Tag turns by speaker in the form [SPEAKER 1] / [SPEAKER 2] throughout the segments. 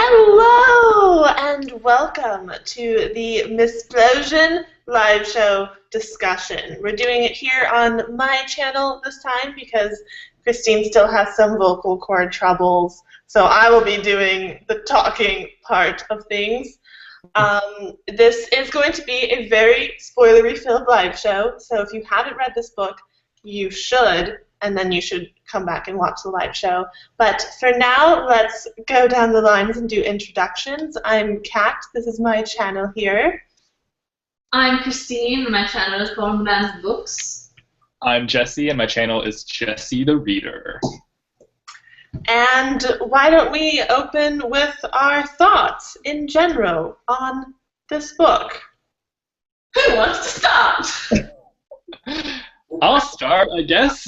[SPEAKER 1] Hello and welcome to the Mistborn live show discussion. We're doing it here on my channel this time because Christine still has some vocal cord troubles, so I will be doing the talking part of things. This is going to be a very spoilery-filled live show, so if you haven't read this book, you should, and then you should come back and watch the live show. But for now, let's go down the lines and do introductions. I'm Kat. This is my channel here.
[SPEAKER 2] I'm Christine, and my channel is called Man's Books.
[SPEAKER 3] I'm Jesse, and my channel is Jesse the Reader.
[SPEAKER 1] And why don't we open with our thoughts in general on this book?
[SPEAKER 2] Who wants to start?
[SPEAKER 3] I'll start, I guess.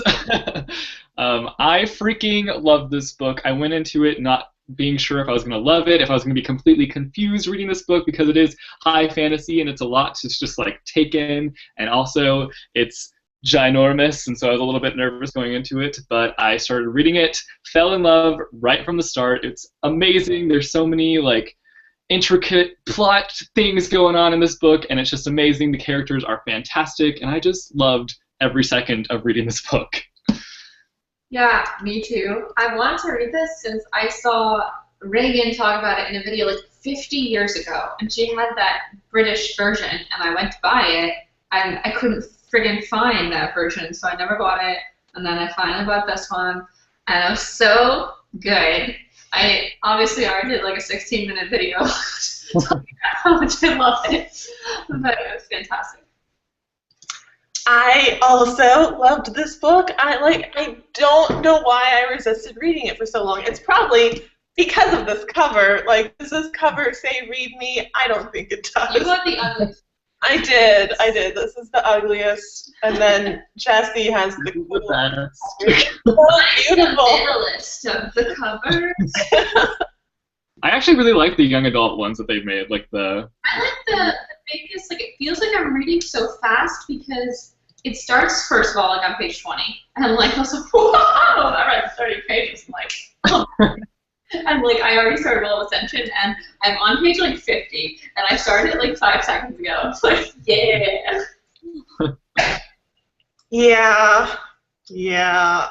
[SPEAKER 3] I freaking love this book. I went into it not being sure if I was going to love it, if I was going to be completely confused reading this book, because it is high fantasy and it's a lot to just like take in, and also it's ginormous, and so I was a little bit nervous going into it, but I started reading it, fell in love right from the start. It's amazing. There's so many like intricate plot things going on in this book, and it's just amazing. The characters are fantastic, and I just loved every second of reading this book.
[SPEAKER 2] Yeah, me too. I wanted to read this since I saw Reagan talk about it in a video like 50 years ago, and she had that British version, and I went to buy it, and I couldn't friggin' find that version, so I never bought it, and then I finally bought this one, and it was so good. I obviously already did like a 16-minute video talking about how much I love it, but it was fantastic.
[SPEAKER 1] I also loved this book. I don't know why I resisted reading it for so long. It's probably because of this cover. Like, does this cover say "read me"? I don't think it does.
[SPEAKER 2] You got the ugliest.
[SPEAKER 1] I did. This is the ugliest, and then Jesse has the coolest. Beautiful.
[SPEAKER 2] The list of the covers.
[SPEAKER 3] I actually really like the young adult ones that they've made, like the.
[SPEAKER 2] I like the biggest. Like, it feels like I'm reading so fast because it starts first of all like on page 20, and I'm like, also, whoa! I read 30 pages. I'm like, oh. And like I already started Will Ascension, and I'm on page like 50, and I started it like 5 seconds ago. It's like, yeah.
[SPEAKER 1] Yeah.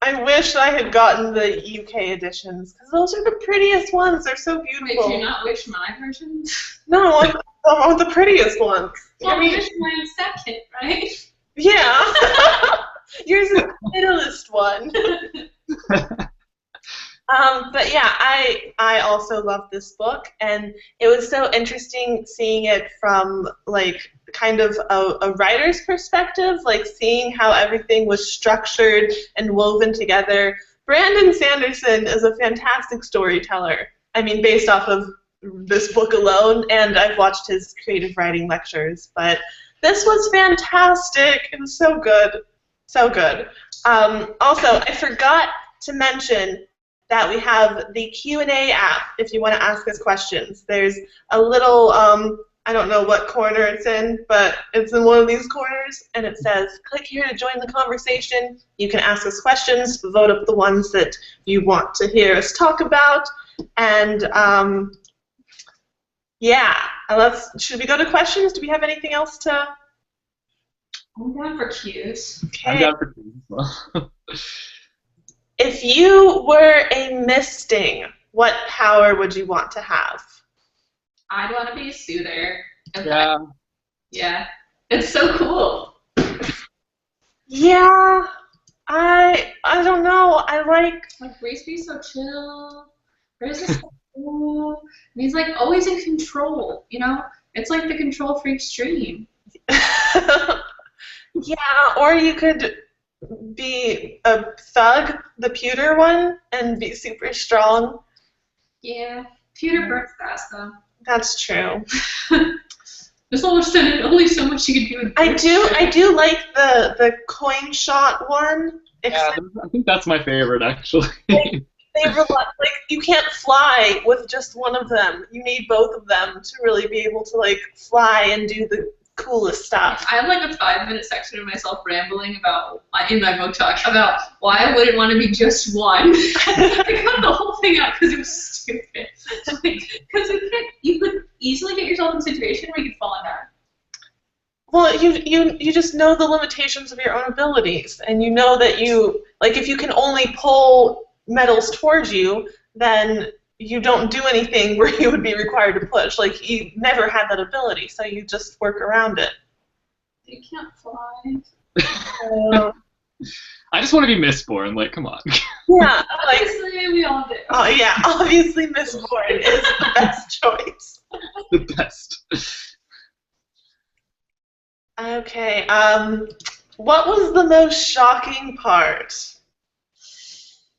[SPEAKER 1] I wish I had gotten the UK editions, because those are the prettiest ones. They're so beautiful.
[SPEAKER 2] Wait, do you not wish my version?
[SPEAKER 1] No, I want the prettiest ones.
[SPEAKER 2] Well, I wish mine second, right?
[SPEAKER 1] Yeah. Yours is the middleest one. But yeah, I also love this book, and it was so interesting seeing it from like kind of a writer's perspective, like seeing how everything was structured and woven together. Brandon Sanderson is a fantastic storyteller. I mean, based off of this book alone, and I've watched his creative writing lectures, but this was fantastic. It was so good. So good. Also, I forgot to mention that we have the Q&A app if you want to ask us questions. There's a little, I don't know what corner it's in, but it's in one of these corners, and it says, click here to join the conversation. You can ask us questions, vote up the ones that you want to hear us talk about, and yeah, should we go to questions? Do we have anything else to?
[SPEAKER 2] I'm down for cues.
[SPEAKER 1] Okay.
[SPEAKER 3] I'm down for cues as well.
[SPEAKER 1] If you were a misting, what power would you want to have?
[SPEAKER 2] I'd want to be a soother.
[SPEAKER 3] Yeah.
[SPEAKER 2] Yeah. It's so cool.
[SPEAKER 1] Yeah. I don't know. I like
[SPEAKER 2] Reese be so chill. Reese is so cool. And he's like always in control, you know? It's like the control freak stream.
[SPEAKER 1] Yeah, or you could be a thug, the pewter one, and be super strong.
[SPEAKER 2] Yeah. Pewter burns fast though.
[SPEAKER 1] That's true.
[SPEAKER 2] There's only so much you can do.
[SPEAKER 1] I do like the coin shot one.
[SPEAKER 3] Yeah, I think that's my favorite actually.
[SPEAKER 1] Like you can't fly with just one of them. You need both of them to really be able to like fly and do the coolest stuff.
[SPEAKER 2] I have like a 5-minute section of myself rambling about in my book talk about why I wouldn't want to be just one. I cut the whole thing out because it was stupid. Because you could easily get yourself in a situation where you could fall and die.
[SPEAKER 1] Well, you just know the limitations of your own abilities, and you know that if you can only pull metals towards you, then you don't do anything where you would be required to push. Like, you never had that ability, so you just work around it.
[SPEAKER 2] You can't fly.
[SPEAKER 3] I just want to be Mistborn. Like, come on.
[SPEAKER 1] Yeah,
[SPEAKER 2] obviously we all do.
[SPEAKER 1] Oh yeah, obviously Mistborn is the best choice.
[SPEAKER 3] The best.
[SPEAKER 1] Okay. What was the most shocking part?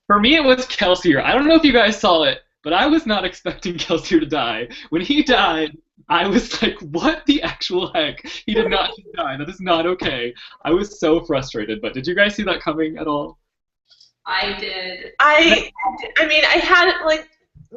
[SPEAKER 3] For me, it was Kelsier. I don't know if you guys saw it, but I was not expecting Kelsier to die. When he died, I was like, what the actual heck? He did not die. That is not okay. I was so frustrated, but did you guys see that coming at all?
[SPEAKER 2] I did.
[SPEAKER 1] I mean, I had, like,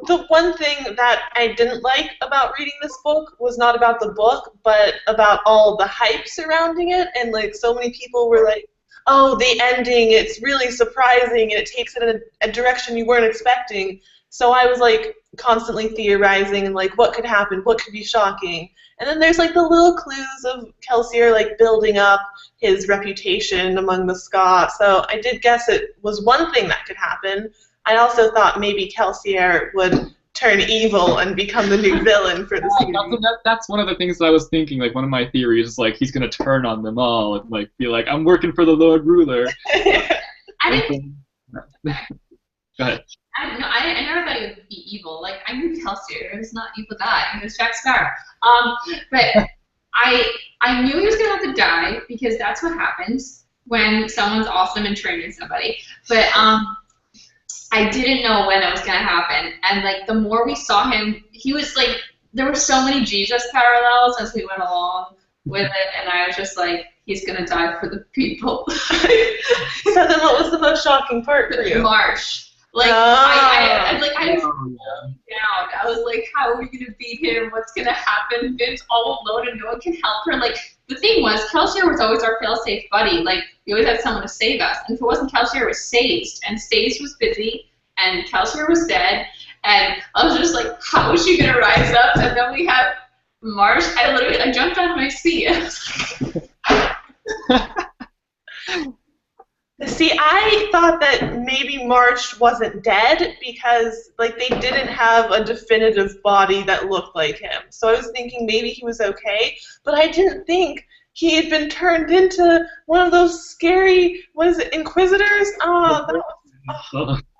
[SPEAKER 1] the one thing that I didn't like about reading this book was not about the book, but about all the hype surrounding it, and, like, so many people were like, oh, the ending, it's really surprising, and it takes it in a direction you weren't expecting. So I was, like, constantly theorizing, and, like, what could happen, what could be shocking. And then there's, like, the little clues of Kelsier, like, building up his reputation among the Ska. So I did guess it was one thing that could happen. I also thought maybe Kelsier would turn evil and become the new villain for the series.
[SPEAKER 3] That's one of the things that I was thinking. Like, one of my theories is, like, he's going to turn on them all and, like, be like, I'm working for the Lord Ruler.
[SPEAKER 2] I didn't...
[SPEAKER 3] Go ahead.
[SPEAKER 2] I never thought he would be evil. Like, I knew Kelsier. He was not evil guy. He was Jack Sparrow. But I knew he was going to have to die because that's what happens when someone's awesome and training somebody. But I didn't know when it was going to happen. And, like, the more we saw him, he was, like, there were so many Jesus parallels as we went along with it. And I was just like, he's going to die for the people.
[SPEAKER 1] So then what was the most shocking part for you?
[SPEAKER 2] Marsh. Like, I was down. I was like, how are we going to beat him? What's going to happen? Vin's all alone and no one can help her. Like, the thing was, Kelsier was always our fail-safe buddy. Like, we always had someone to save us. And if it wasn't Kelsier, it was Sazed. And Sazed was busy, and Kelsier was dead. And I was just like, how is she going to rise up? And then we have Marsh. I jumped out of my seat.
[SPEAKER 1] See, I thought that maybe Marsh wasn't dead because, like, they didn't have a definitive body that looked like him. So I was thinking maybe he was okay, but I didn't think he had been turned into one of those scary, what is it, Inquisitors? I
[SPEAKER 2] thought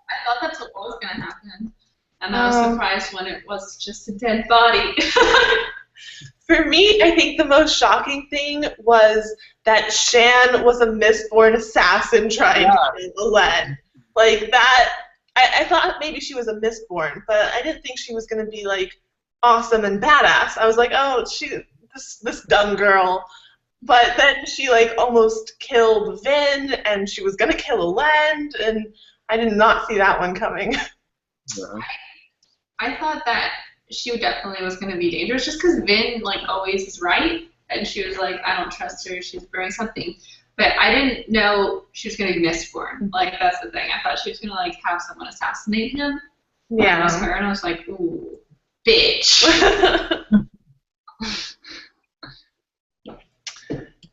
[SPEAKER 2] that's what was going to happen. And I was surprised when it was just a dead body.
[SPEAKER 1] For me, I think the most shocking thing was that Shan was a Mistborn assassin trying to kill Alen. Like, that, I thought maybe she was a Mistborn, but I didn't think she was going to be, like, awesome and badass. I was like, oh, this dumb girl. But then she, like, almost killed Vin, and she was going to kill Alen, and I did not see that one coming.
[SPEAKER 3] Yeah.
[SPEAKER 2] I thought that she definitely was going to be dangerous just because Vin, like, always is right. And she was like, I don't trust her. She's brewing something. But I didn't know she was going to be Mistborn. Like, that's the thing. I thought she was going to, like, have someone assassinate him.
[SPEAKER 1] Yeah.
[SPEAKER 2] And it was her, and I was like, ooh, bitch.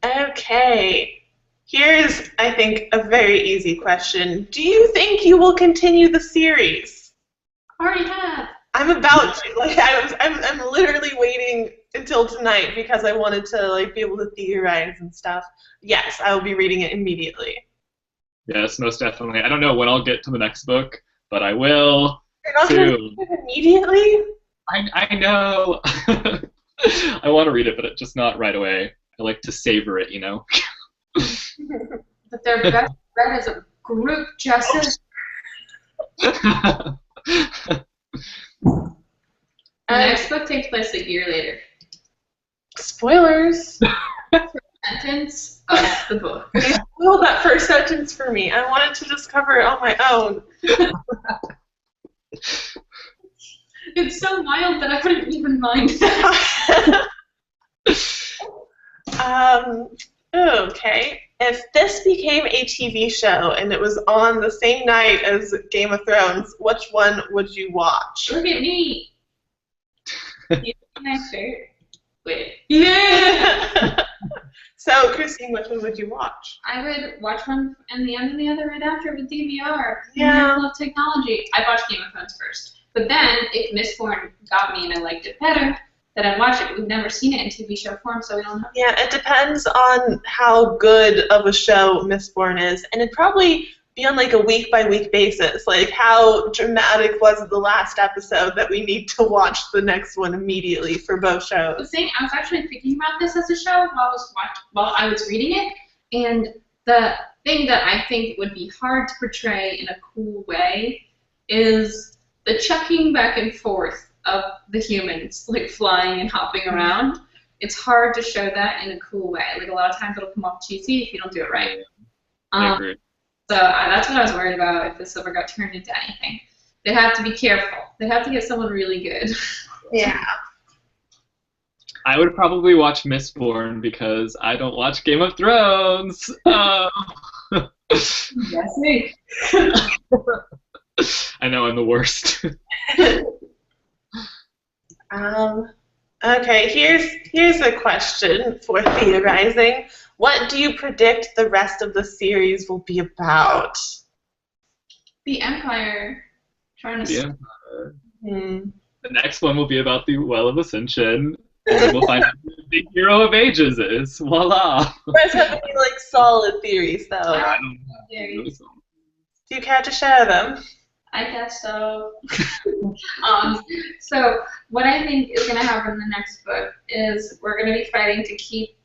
[SPEAKER 1] Okay. Here's, I think, a very easy question. Do you think you will continue the series?
[SPEAKER 2] Already have.
[SPEAKER 1] I'm about to. Like, I'm literally waiting until tonight because I wanted to, like, be able to theorize and stuff. Yes, I will be reading it immediately.
[SPEAKER 3] Yes, most definitely. I don't know when I'll get to the next book, but I will.
[SPEAKER 1] You're not going to read it immediately?
[SPEAKER 3] I know. I want to read it, but it's just not right away. I like to savor it, you know?
[SPEAKER 2] But they're best read as a group, Justin. The next book takes place a year later.
[SPEAKER 1] Spoilers.
[SPEAKER 2] Sentence of the book.
[SPEAKER 1] You spoiled that first sentence for me. I wanted to just cover it on my own.
[SPEAKER 2] It's so mild that I wouldn't even mind.
[SPEAKER 1] Okay. If this became a TV show and it was on the same night as Game of Thrones, which one would you watch?
[SPEAKER 2] Look at me. You have a nice shirt. Wait.
[SPEAKER 1] Yeah. So, Christine, which one would you watch?
[SPEAKER 2] I would watch one and the other right after with DVR.
[SPEAKER 1] Yeah.
[SPEAKER 2] I love technology. I'd watch Game of Thrones first. But then, if Mistborn got me and I liked it better, then I'd watch it. But we've never seen it in TV show form, so we don't know.
[SPEAKER 1] Yeah, it depends on how good of a show Mistborn is, and it'd probably be on like a week-by-week basis. Like, how dramatic was the last episode that we need to watch the next one immediately for both shows?
[SPEAKER 2] The thing, I was actually thinking about this as a show while I was reading it, and the thing that I think would be hard to portray in a cool way is the chucking back and forth of the humans, like flying and hopping around. It's hard to show that in a cool way. Like, a lot of times it'll come off cheesy if you don't do it right.
[SPEAKER 3] I agree.
[SPEAKER 2] So that's what I was worried about if this ever got turned into anything. They'd have to be careful. They'd have to get someone really good.
[SPEAKER 1] Yeah.
[SPEAKER 3] I would probably watch Mistborn because I don't watch Game of Thrones.
[SPEAKER 2] Yes, me.
[SPEAKER 3] I know I'm the worst.
[SPEAKER 1] Okay, here's a question for theorizing. What do you predict the rest of the series will be about?
[SPEAKER 2] The Empire trying to.
[SPEAKER 3] Yeah.
[SPEAKER 1] Hmm.
[SPEAKER 3] The next one will be about the Well of Ascension. And then we'll find out who the big hero of ages is. Voila!
[SPEAKER 1] You guys have any like solid theories though?
[SPEAKER 3] I don't know.
[SPEAKER 1] Do you care to share them?
[SPEAKER 2] I guess so. So what I think is going to happen in the next book is we're going to be fighting to keep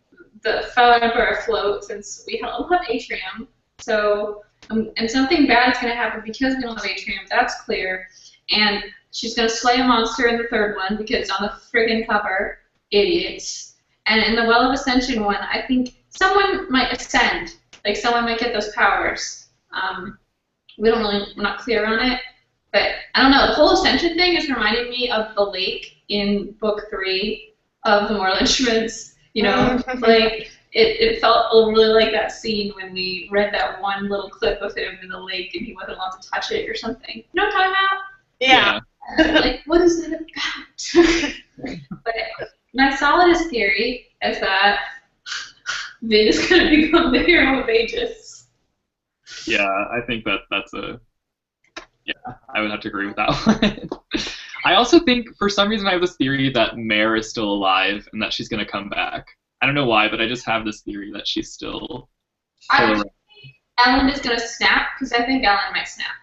[SPEAKER 2] the fellow emperor afloat since we don't have Atrium. So and something bad is going to happen because we don't have Atrium. That's clear. And she's going to slay a monster in the third one because it's on the friggin' cover. Idiots. And in the Well of Ascension one, I think someone might ascend. Like, someone might get those powers. We're not clear on it. But, I don't know, the whole Ascension thing is reminding me of the lake in book 3 of the Moorland Schmitz. You know, like, it felt really like that scene when we read that one little clip of him in the lake and he wasn't allowed to touch it or something. You know what I'm talking about?
[SPEAKER 1] Yeah.
[SPEAKER 2] Like, what is it about? But my solidest theory is that Vin is going to become the hero of ages.
[SPEAKER 3] Yeah, I think that's a... Yeah, I would have to agree with that one. I also think, for some reason, I have this theory that Mare is still alive and that she's going to come back. I don't know why, but I just have this theory that she's still around.
[SPEAKER 2] Ellen is going to snap, because I think Ellen might snap.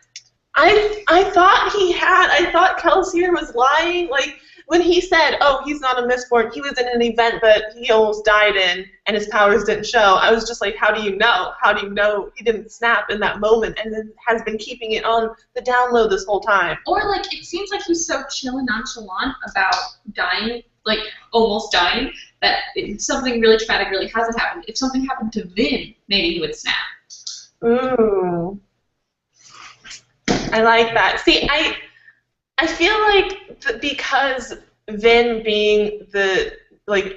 [SPEAKER 1] I thought Kelsier was lying. Like, when he said, oh, he's not a Mistborn, he was in an event that he almost died in and his powers didn't show. I was just like, how do you know? How do you know he didn't snap in that moment and then has been keeping it on the download this whole time?
[SPEAKER 2] Or, like, it seems like he's so chill and nonchalant about dying, like, almost dying, that something really traumatic really hasn't happened. If something happened to Vin, maybe he would snap.
[SPEAKER 1] Ooh. I like that. See, I feel like because Vin being the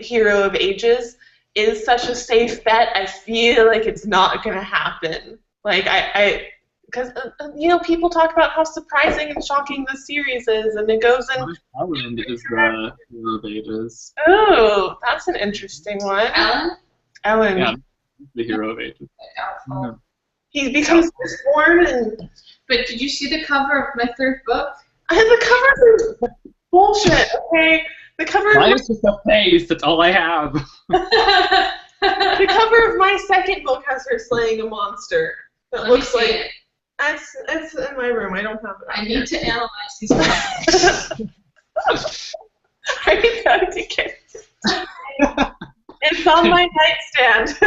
[SPEAKER 1] hero of ages is such a safe bet, I feel like it's not going to happen. Like because people talk about how surprising and shocking this series is, and it goes in.
[SPEAKER 3] Ellen is the hero of ages.
[SPEAKER 1] Oh, that's an interesting one. Ellen.
[SPEAKER 3] Yeah, the hero of ages.
[SPEAKER 2] Doubtful.
[SPEAKER 1] He becomes born and.
[SPEAKER 2] But did you see the cover of my third book?
[SPEAKER 1] The cover is bullshit. Okay, the cover.
[SPEAKER 3] Mine is just a face. That's all I have.
[SPEAKER 1] The cover of my second book has her slaying a monster. That looks like
[SPEAKER 2] it.
[SPEAKER 1] It's in my room. I don't have it.
[SPEAKER 2] I need to analyze these books.
[SPEAKER 1] Are you going to get it? It's on my nightstand.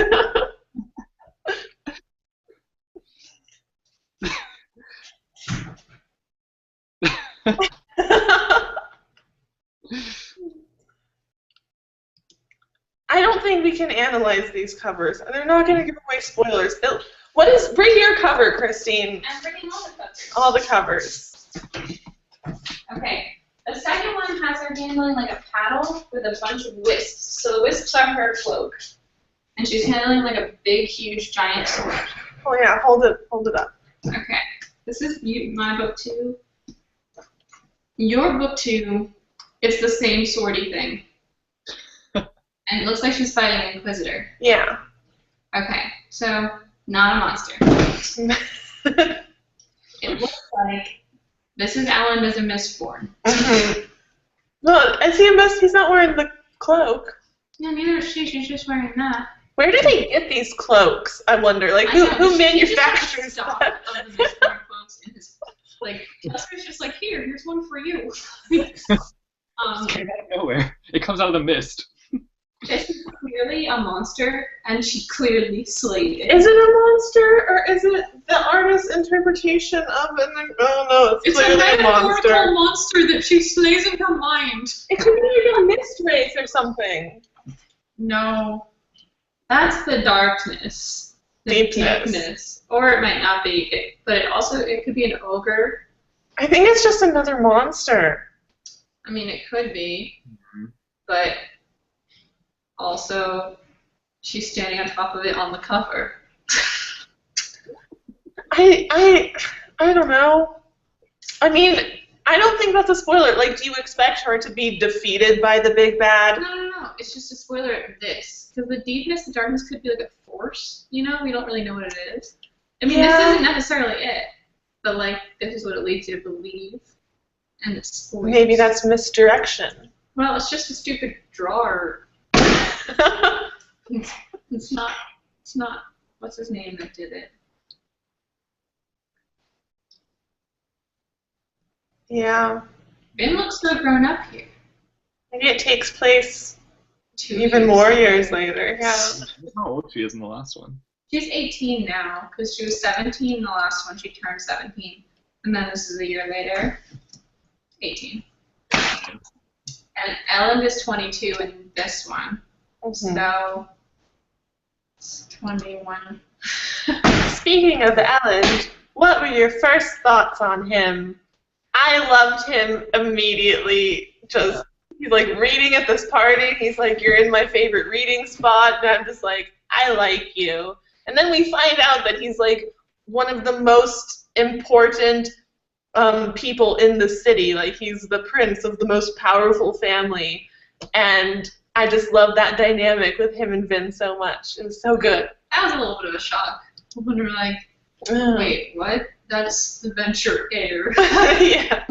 [SPEAKER 1] I don't think we can analyze these covers. They're not going to give away spoilers. Bring your cover, Christine.
[SPEAKER 2] I'm bringing all the covers.
[SPEAKER 1] All the covers.
[SPEAKER 2] Okay. The second one has her handling like a paddle with a bunch of wisps. So the wisps are her cloak. And she's handling like a big, huge, giant sword.
[SPEAKER 1] Oh yeah, hold it up.
[SPEAKER 2] Okay. This is my book 2. Your book 2 It's the same swordy thing. And it looks like she's fighting an Inquisitor.
[SPEAKER 1] Yeah.
[SPEAKER 2] Okay, so not a monster. It looks like this is Alan as a Mistborn.
[SPEAKER 1] Well, I see him best. He's not wearing the cloak.
[SPEAKER 2] Yeah, neither is she. She's just wearing that.
[SPEAKER 1] Where do they get these cloaks? I wonder. Like, who manufactures
[SPEAKER 2] stock
[SPEAKER 1] that?
[SPEAKER 2] of the Mistborn cloaks in his, like, Custer's just like, here's one for you.
[SPEAKER 3] It came out of nowhere. It comes out of the mist.
[SPEAKER 2] This is clearly a monster, and she clearly slayed it.
[SPEAKER 1] Is it a monster, or is it the artist's interpretation of an? Oh no, it's clearly
[SPEAKER 2] a
[SPEAKER 1] a monster.
[SPEAKER 2] monster that she slays in her mind.
[SPEAKER 1] It could be like a mist wraith or something.
[SPEAKER 2] No, that's the darkness, the
[SPEAKER 1] Deepness.
[SPEAKER 2] or it might not be. But it could be an ogre.
[SPEAKER 1] I think it's just another monster.
[SPEAKER 2] I mean, it could be, but also she's standing on top of it on the cover.
[SPEAKER 1] I don't know. I mean, I don't think that's a spoiler. Like, do you expect her to be defeated by the big bad?
[SPEAKER 2] No. It's just a spoiler of this. Because the deepness, the darkness could be like a force, you know? We don't really know what it is. I mean, This isn't necessarily it. But, like, this is what it leads you to believe. And it's spoilers.
[SPEAKER 1] Maybe that's misdirection.
[SPEAKER 2] Well, it's just a stupid drawer. It's not, what's his name that did it?
[SPEAKER 1] Yeah.
[SPEAKER 2] Ben looks so grown up here.
[SPEAKER 1] Maybe it takes place
[SPEAKER 2] 2
[SPEAKER 1] even more years later. Yeah.
[SPEAKER 3] How old she is in the last one.
[SPEAKER 2] She's 18 now, because she was 17 in the last one. She turned 17. And then this is a year later. 18. And Ellen is 22 in this one. So, it's 21.
[SPEAKER 1] Speaking of Ellen, what were your first thoughts on him? I loved him immediately. Just, he's like reading at this party. He's like, you're in my favorite reading spot. And I'm just like, I like you. And then we find out that he's like one of the most important people in the city. Like, he's the prince of the most powerful family. And I just love that dynamic with him and Vin so much. It was so good.
[SPEAKER 2] That was a little bit of a shock. When we were like, wait, what? That's the Venture heir.
[SPEAKER 1] Yeah.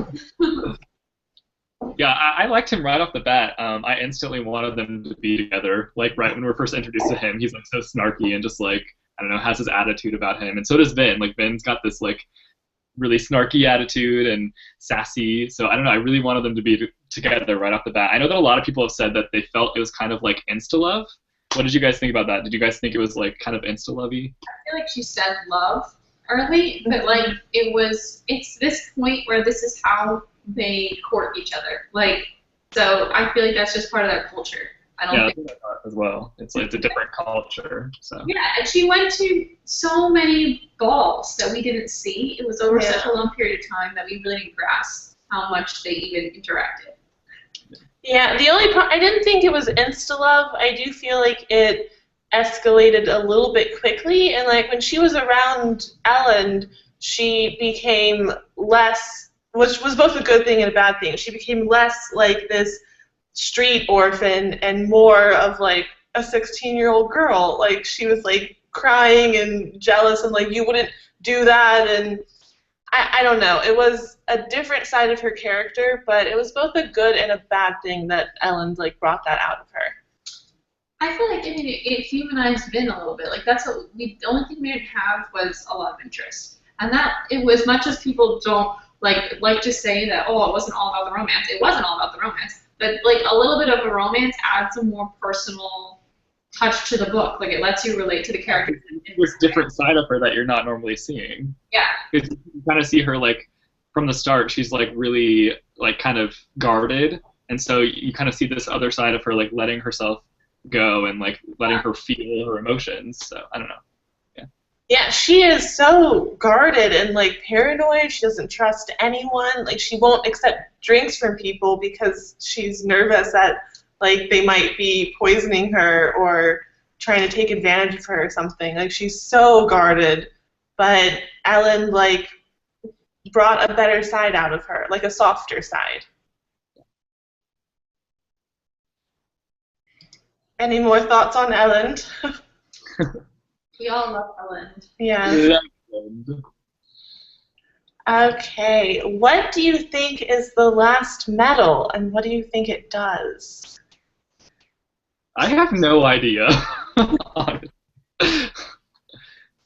[SPEAKER 3] Yeah, I liked him right off the bat. I instantly wanted them to be together. Like, right when we were first introduced to him, he's like so snarky and just like, I don't know, has his attitude about him. And so does Vin. Like, Vin's got this like really snarky attitude and sassy. So I don't know, I really wanted them to be together right off the bat. I know that a lot of people have said that they felt it was kind of like insta-love. What did you guys think about that? Did you guys think it was like kind of insta-lovey?
[SPEAKER 2] I feel like she said love early, but like it's this point where this is how they court each other. Like, so I feel like that's just part of their culture. I don't think
[SPEAKER 3] I thought as well. It's a different culture. So
[SPEAKER 2] yeah, and she went to so many balls that we didn't see. It was over such a long period of time that we really didn't grasp how much they even interacted.
[SPEAKER 1] Yeah, the only part, I didn't think it was insta-love. I do feel like it escalated a little bit quickly, and like when she was around Ellen, she became less, which was both a good thing and a bad thing. She became less like this street orphan and more of like a 16-year-old girl. Like, she was like crying and jealous and like, you wouldn't do that, and I don't know. It was a different side of her character, but it was both a good and a bad thing that Ellen like brought that out of her.
[SPEAKER 2] I feel like it humanized Vin a little bit. Like, that's what the only thing we didn't have was a love interest, and that it was, as much as people don't like to say that, oh, it wasn't all about the romance. It wasn't all about the romance, but like a little bit of a romance adds a more personal touch to the book. Like, it lets you relate to the characters.
[SPEAKER 3] This different side of her that you're not normally seeing.
[SPEAKER 2] Yeah.
[SPEAKER 3] You kind of see her like from the start. She's like really like kind of guarded, and so you kind of see this other side of her like letting herself go and like letting her feel her emotions. So I don't know.
[SPEAKER 1] Yeah, she is so guarded and like paranoid. She doesn't trust anyone. Like, she won't accept drinks from people because she's nervous that like they might be poisoning her or trying to take advantage of her or something. Like, she's so guarded. But Ellen like brought a better side out of her, like a softer side. Any more thoughts on Ellen?
[SPEAKER 2] We all love Ellen.
[SPEAKER 1] Yeah. Okay. What do you think is the last medal, and what do you think it does?
[SPEAKER 3] I have no idea.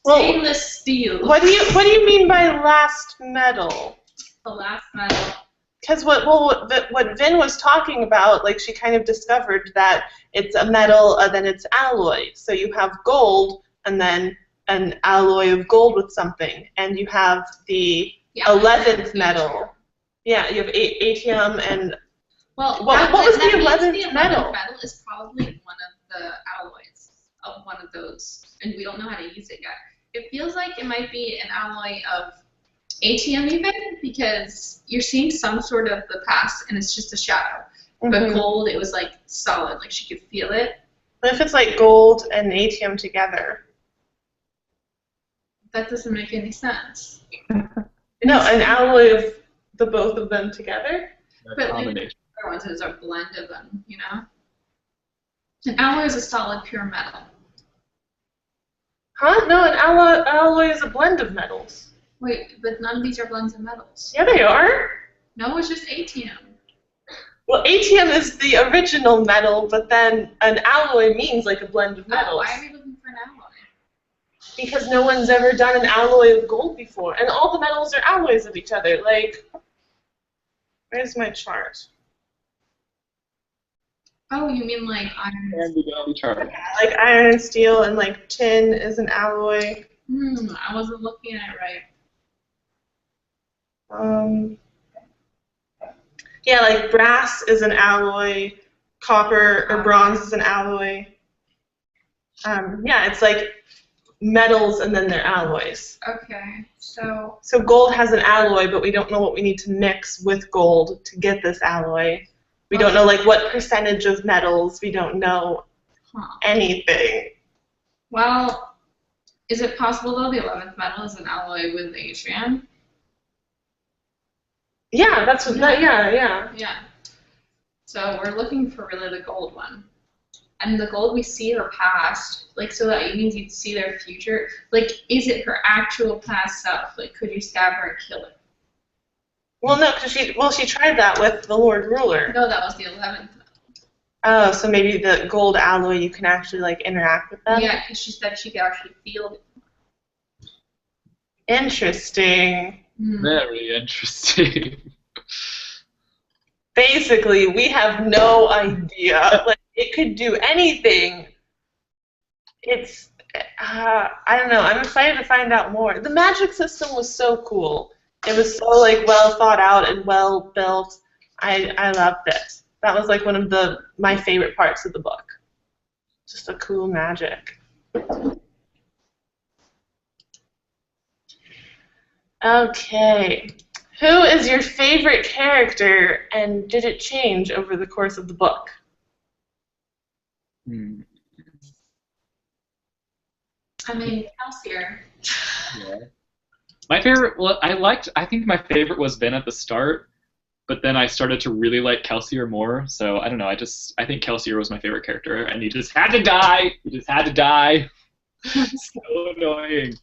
[SPEAKER 1] Well,
[SPEAKER 2] Stainless steel.
[SPEAKER 1] what do you mean by last medal?
[SPEAKER 2] The last medal.
[SPEAKER 1] Because what Vin was talking about, like she kind of discovered that it's a metal, then it's alloy. So you have gold, and then an alloy of gold with something, and you have the 11th metal. Yeah, you have atium and.
[SPEAKER 2] Well,
[SPEAKER 1] what was the 11th
[SPEAKER 2] metal? The 11th metal is probably one of the alloys of one of those, and we don't know how to use it yet. It feels like it might be an alloy of atium even, because you're seeing some sort of the past, and it's just a shadow. But gold, it was like solid, like she could feel it.
[SPEAKER 1] What if it's like gold and atium together?
[SPEAKER 2] That doesn't make any sense.
[SPEAKER 1] No, an alloy of the both of them together?
[SPEAKER 2] But like the other ones is a blend of them, you know? An alloy is a solid, pure metal.
[SPEAKER 1] Huh? No, an alloy is a blend of metals.
[SPEAKER 2] Wait, but none of these are blends of metals.
[SPEAKER 1] Yeah, they are.
[SPEAKER 2] No, it's just atium.
[SPEAKER 1] Well, atium is the original metal, but then an alloy means like a blend of metals.
[SPEAKER 2] Why are we looking for an alloy?
[SPEAKER 1] Because no one's ever done an alloy of gold before, and all the metals are alloys of each other. Like, where's my chart?
[SPEAKER 2] Oh, you mean like iron?
[SPEAKER 3] Chart.
[SPEAKER 1] Like iron and steel, and like tin is an alloy.
[SPEAKER 2] I wasn't looking at it right.
[SPEAKER 1] Yeah, like brass is an alloy, copper or bronze is an alloy. Yeah, it's like metals and then they're alloys.
[SPEAKER 2] Okay, so
[SPEAKER 1] gold has an alloy, but we don't know what we need to mix with gold to get this alloy. We don't know like what percentage of metals. We don't know anything.
[SPEAKER 2] Well, is it possible though the 11th metal is an alloy with atium?
[SPEAKER 1] Yeah, that's what. Yeah.
[SPEAKER 2] So we're looking for really the gold one, and the gold we see her past, like so that means you'd see their future. Like, is it her actual past self? Like, could you stab her and kill her?
[SPEAKER 1] Well, no, because she tried that with the Lord Ruler.
[SPEAKER 2] No, that was the 11th metal.
[SPEAKER 1] Oh, so maybe the gold alloy you can actually like interact with them.
[SPEAKER 2] Yeah, because she said she could actually feel it.
[SPEAKER 1] Interesting.
[SPEAKER 3] Very interesting.
[SPEAKER 1] Basically, we have no idea. Like, it could do anything. It's, I don't know. I'm excited to find out more. The magic system was so cool. It was so like well thought out and well built. I loved it. That was like one of my favorite parts of the book. Just a cool magic. Okay. Who is your favorite character, and did it change over the course of the book?
[SPEAKER 2] I mean, Kelsier.
[SPEAKER 3] Yeah. My favorite, well, I think my favorite was Ben at the start, but then I started to really like Kelsier more, so I don't know, I think Kelsier was my favorite character, and he just had to die! So annoying.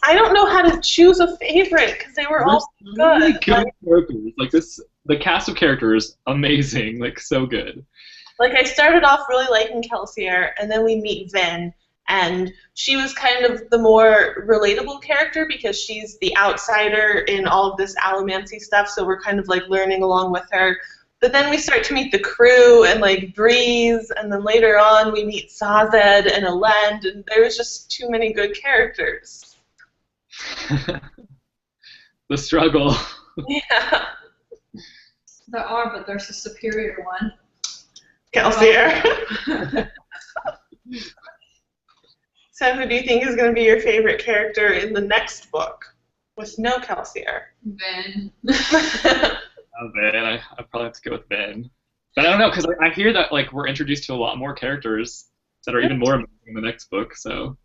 [SPEAKER 1] I don't know how to choose a favorite, because they were all good.
[SPEAKER 3] Really good characters. Like the cast of characters, amazing, like so good.
[SPEAKER 1] Like, I started off really liking Kelsier, and then we meet Vin, and she was kind of the more relatable character because she's the outsider in all of this allomancy stuff, so we're kind of like learning along with her. But then we start to meet the crew and like Breeze, and then later on we meet Sazed and Elend, and there was just too many good characters.
[SPEAKER 3] The struggle.
[SPEAKER 1] Yeah.
[SPEAKER 2] There are, but there's a superior one.
[SPEAKER 1] Kelsier. So who do you think is going to be your favorite character in the next book with no Kelsier?
[SPEAKER 2] Ben.
[SPEAKER 3] Ben. I probably have to go with Ben. But I don't know, because I hear that like we're introduced to a lot more characters that are even more amazing in the next book, so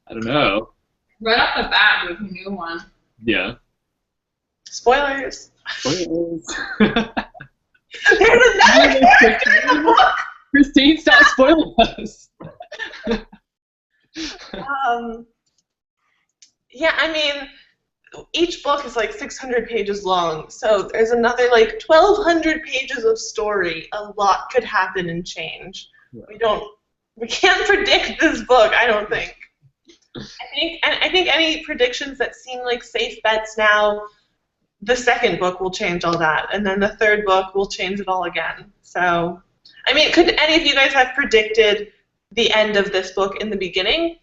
[SPEAKER 3] I don't know.
[SPEAKER 2] Right off the bat, we have a new one.
[SPEAKER 3] Yeah.
[SPEAKER 1] Spoilers.
[SPEAKER 3] Spoilers.
[SPEAKER 1] There's another character in the book!
[SPEAKER 3] Christine, stop spoiling us.
[SPEAKER 1] Yeah, I mean, each book is like 600 pages long, so there's another like 1,200 pages of story. A lot could happen and change.
[SPEAKER 3] Yeah.
[SPEAKER 1] We can't predict this book, I don't think. I think any predictions that seem like safe bets now, the second book will change all that, and then the third book will change it all again. So, I mean, could any of you guys have predicted the end of this book in the beginning?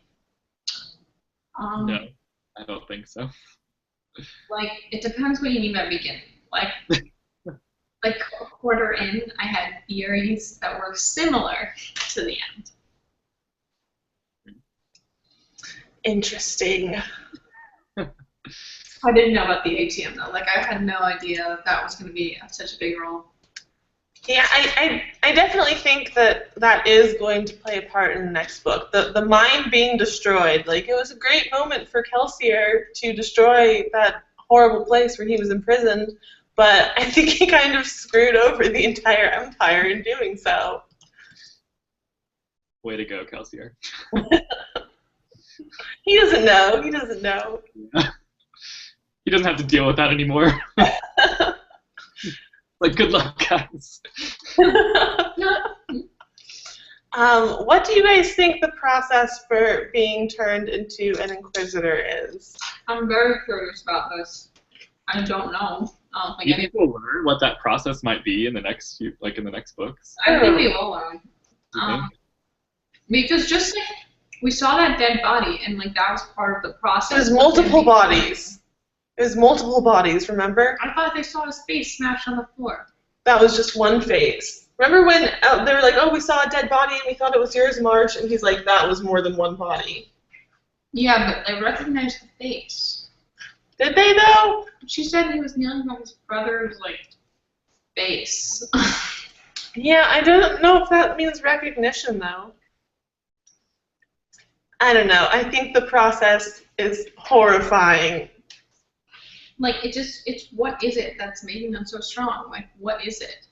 [SPEAKER 3] No, I don't think so.
[SPEAKER 2] Like, it depends what you mean by beginning. Like a quarter in, I had theories that were similar to the end.
[SPEAKER 1] Interesting.
[SPEAKER 2] I didn't know about the ATM though. Like, I had no idea that was going to be such a big role.
[SPEAKER 1] Yeah, I definitely think that is going to play a part in the next book. The mind being destroyed. Like, it was a great moment for Kelsier to destroy that horrible place where he was imprisoned, but I think he kind of screwed over the entire empire in doing so.
[SPEAKER 3] Way to go, Kelsier.
[SPEAKER 1] He doesn't know. He doesn't know.
[SPEAKER 3] He doesn't have to deal with that anymore. Like, good luck, guys.
[SPEAKER 1] What do you guys think the process for being turned into an Inquisitor is?
[SPEAKER 2] I'm very curious about this. I don't know. I don't think
[SPEAKER 3] Do you think we'll learn what that process might be in the next few, like in the next books?
[SPEAKER 2] I think we will learn.
[SPEAKER 3] Do you think?
[SPEAKER 2] Because just like we saw that dead body, and like that was part of the process.
[SPEAKER 1] There's multiple bodies. There's multiple bodies, remember?
[SPEAKER 2] I thought they saw his face smashed on the floor.
[SPEAKER 1] That was just one face. Remember when they were like, oh, we saw a dead body and we thought it was yours, Marsh? And he's like, that was more than one body.
[SPEAKER 2] Yeah, but they recognized the face.
[SPEAKER 1] Did they, though?
[SPEAKER 2] She said he was kneeling by his brother's, like, face.
[SPEAKER 1] Yeah, I don't know if that means recognition, though. I don't know. I think the process is horrifying.
[SPEAKER 2] Like, it's what is it that's making them so strong? Like, what is it?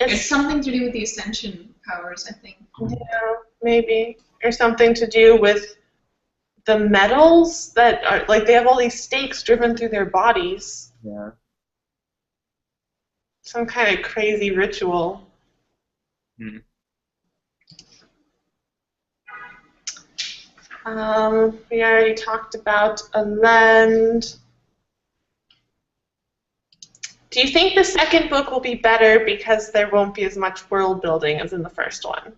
[SPEAKER 2] It's something to do with the ascension powers, I think.
[SPEAKER 1] Yeah, maybe. Or something to do with the metals that are, like, they have all these stakes driven through their bodies.
[SPEAKER 3] Yeah.
[SPEAKER 1] Some kind of crazy ritual.
[SPEAKER 3] Hmm.
[SPEAKER 1] We already talked about Elend. Do you think the second book will be better because there won't be as much world building as in the first one?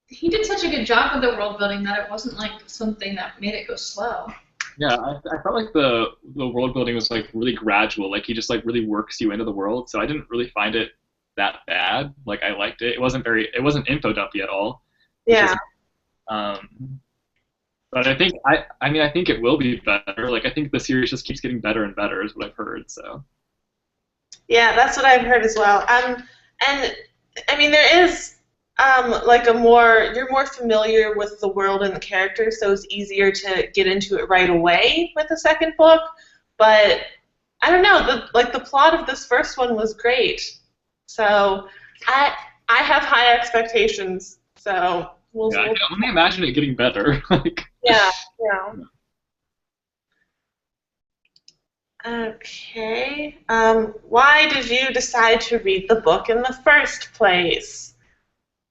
[SPEAKER 2] He did such a good job with the world building that it wasn't like something that made it go slow.
[SPEAKER 3] Yeah, I felt like the world building was like really gradual. Like he just like really works you into the world. So I didn't really find it that bad. Like I liked it. It wasn't info dumpy at all.
[SPEAKER 1] Yeah.
[SPEAKER 3] But I think I think it will be better. Like I think the series just keeps getting better and better is what I've heard. So.
[SPEAKER 1] Yeah, that's what I've heard as well. And I mean there is like you're more familiar with the world and the characters, so it's easier to get into it right away with the second book. But I don't know, the plot of this first one was great. So I have high expectations. So we'll
[SPEAKER 3] I can only imagine it getting better. Like.
[SPEAKER 1] Yeah. Okay. Why did you decide to read the book in the first place?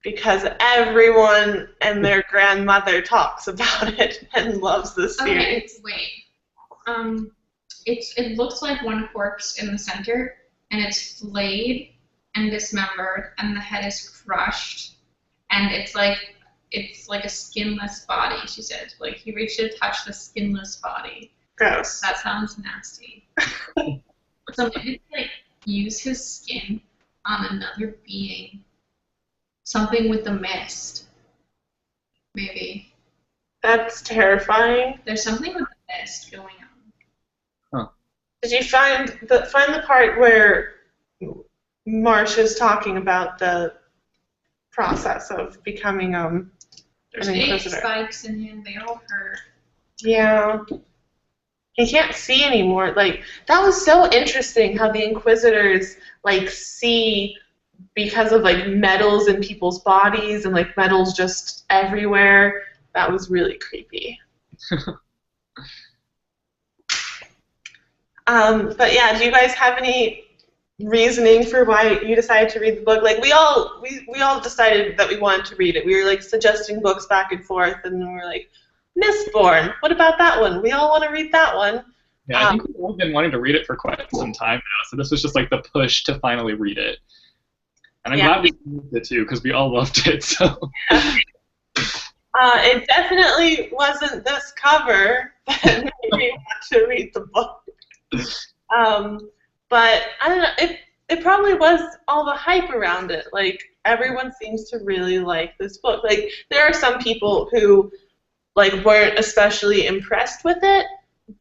[SPEAKER 1] Because everyone and their grandmother talks about it and loves this series.
[SPEAKER 2] Okay, wait. It looks like one corpse in the center, and it's flayed and dismembered, and the head is crushed, and it's like a skinless body. She said, like he reached to touch the skinless body.
[SPEAKER 1] Gross.
[SPEAKER 2] That sounds nasty. So maybe like use his skin on another being. Something with the mist. Maybe.
[SPEAKER 1] That's terrifying.
[SPEAKER 2] There's something with the mist going on.
[SPEAKER 3] Huh.
[SPEAKER 1] Did you find the part where Marsh is talking about the process of becoming
[SPEAKER 2] There's
[SPEAKER 1] an
[SPEAKER 2] 8
[SPEAKER 1] Inquisitor?
[SPEAKER 2] spikes in him. They all hurt.
[SPEAKER 1] Yeah. He can't see anymore. Like, that was so interesting how the Inquisitors, like, see because of like metals in people's bodies and like metals just everywhere. That was really creepy. But yeah, do you guys have any reasoning for why you decided to read the book? Like we all decided that we wanted to read it. We were like suggesting books back and forth, and then we were like, Mistborn, what about that one? We all want to read that one.
[SPEAKER 3] Yeah, I think we've all been wanting to read it for quite some time now, so this was just like the push to finally read it. And I'm glad we read it too, because we all loved it. So.
[SPEAKER 1] It definitely wasn't this cover that made me want to read the book. But I don't know, it probably was all the hype around it. Like, everyone seems to really like this book. Like, there are some people who, like, weren't especially impressed with it,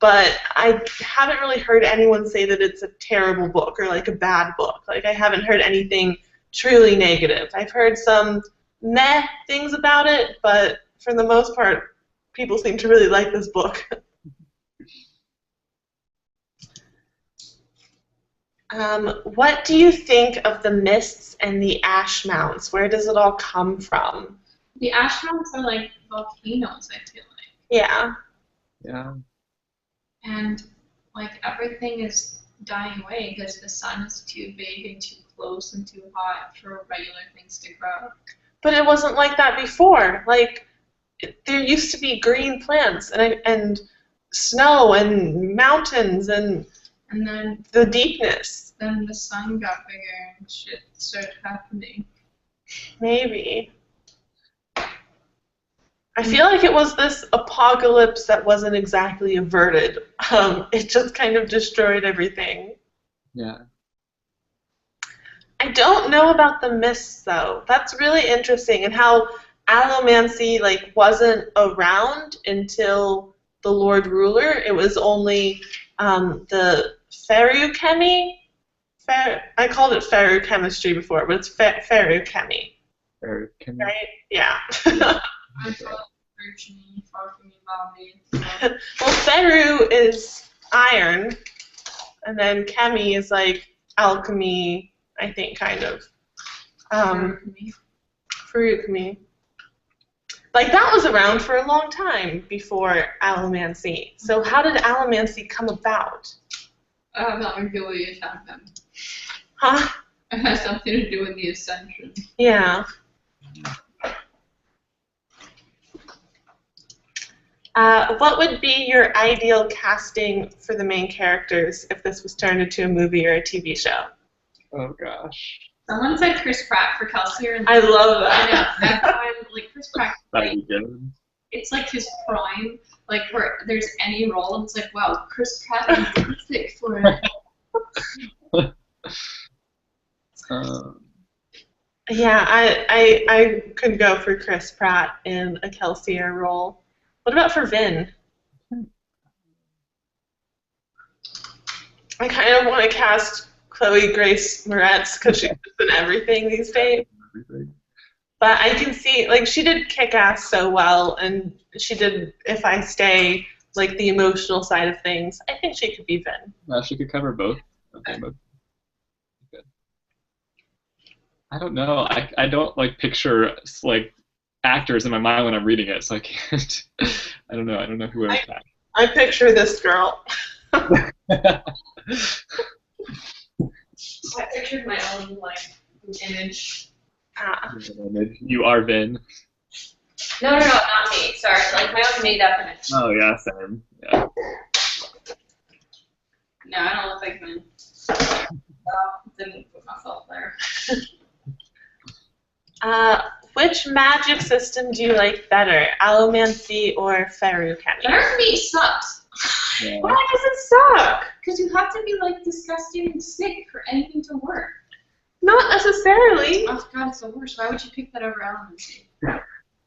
[SPEAKER 1] but I haven't really heard anyone say that it's a terrible book or, like, a bad book. Like, I haven't heard anything truly negative. I've heard some meh things about it, but for the most part, people seem to really like this book. What do you think of the mists and the ash mounts? Where does it all come from?
[SPEAKER 2] The ash mounts are like volcanoes, I feel like.
[SPEAKER 1] Yeah.
[SPEAKER 3] Yeah.
[SPEAKER 2] And like everything is dying away because the sun is too big and too close and too hot for regular things to grow.
[SPEAKER 1] But it wasn't like that before. Like, there used to be green plants and snow and mountains and
[SPEAKER 2] then
[SPEAKER 1] the deepness.
[SPEAKER 2] Then the sun got bigger and shit started happening.
[SPEAKER 1] Maybe. I feel like it was this apocalypse that wasn't exactly averted. It just kind of destroyed everything.
[SPEAKER 3] Yeah.
[SPEAKER 1] I don't know about the mists, though. That's really interesting, and how allomancy like wasn't around until the Lord Ruler. It was only the feruchemy. I called it feruchemistry before, but it's feruchemy.
[SPEAKER 3] Feruchemy.
[SPEAKER 1] Right? Yeah.
[SPEAKER 2] I thought virtually talking about me.
[SPEAKER 1] Well, feru is iron, and then chemi is like alchemy, I think, kind of. Feruchemy. Like, that was around for a long time before allomancy. So how did allomancy come about?
[SPEAKER 2] I have nothing to do with the ascension.
[SPEAKER 1] Huh?
[SPEAKER 2] It has something to do with the ascension.
[SPEAKER 1] Yeah. What would be your ideal casting for the main characters if this was turned into a movie or a TV show?
[SPEAKER 3] Oh, gosh.
[SPEAKER 2] Someone said Chris Pratt for Kelsier.
[SPEAKER 1] I love that.
[SPEAKER 2] I know. Everyone, like, Chris Pratt,
[SPEAKER 3] That'd
[SPEAKER 2] like,
[SPEAKER 3] be good.
[SPEAKER 2] it's like his prime. Like, where there's any role, and it's like, wow, Chris Pratt is perfect for it.
[SPEAKER 1] Yeah, I could go for Chris Pratt in a Kelsier role. What about for Vin? I kind of want to cast Chloe Grace Moretz because she's in everything these days. But I can see, like, she did Kick-Ass so well, and she did If I Stay, like, the emotional side of things. I think she could be Vin.
[SPEAKER 3] She could cover both. Okay, both. Good. I don't know. I don't, like, picture, like, actors in my mind when I'm reading it, so I can't. I don't know. I don't know who I would cast.
[SPEAKER 1] I picture this girl.
[SPEAKER 2] I pictured my own, like, image.
[SPEAKER 3] You are Vin.
[SPEAKER 2] No, not me. Sorry, like my own made-up image.
[SPEAKER 3] Oh yeah, same. Yeah.
[SPEAKER 2] No, I don't look like Vin. Didn't put myself there.
[SPEAKER 1] Which magic system do you like better, allomancy or feruchemy?
[SPEAKER 2] Feruchemy sucks.
[SPEAKER 3] Yeah.
[SPEAKER 1] Why does it suck?
[SPEAKER 2] Because you have to be like disgusting and sick for anything to work.
[SPEAKER 1] Not necessarily.
[SPEAKER 2] Oh god, it's the worst. Why would you pick that over allomancy?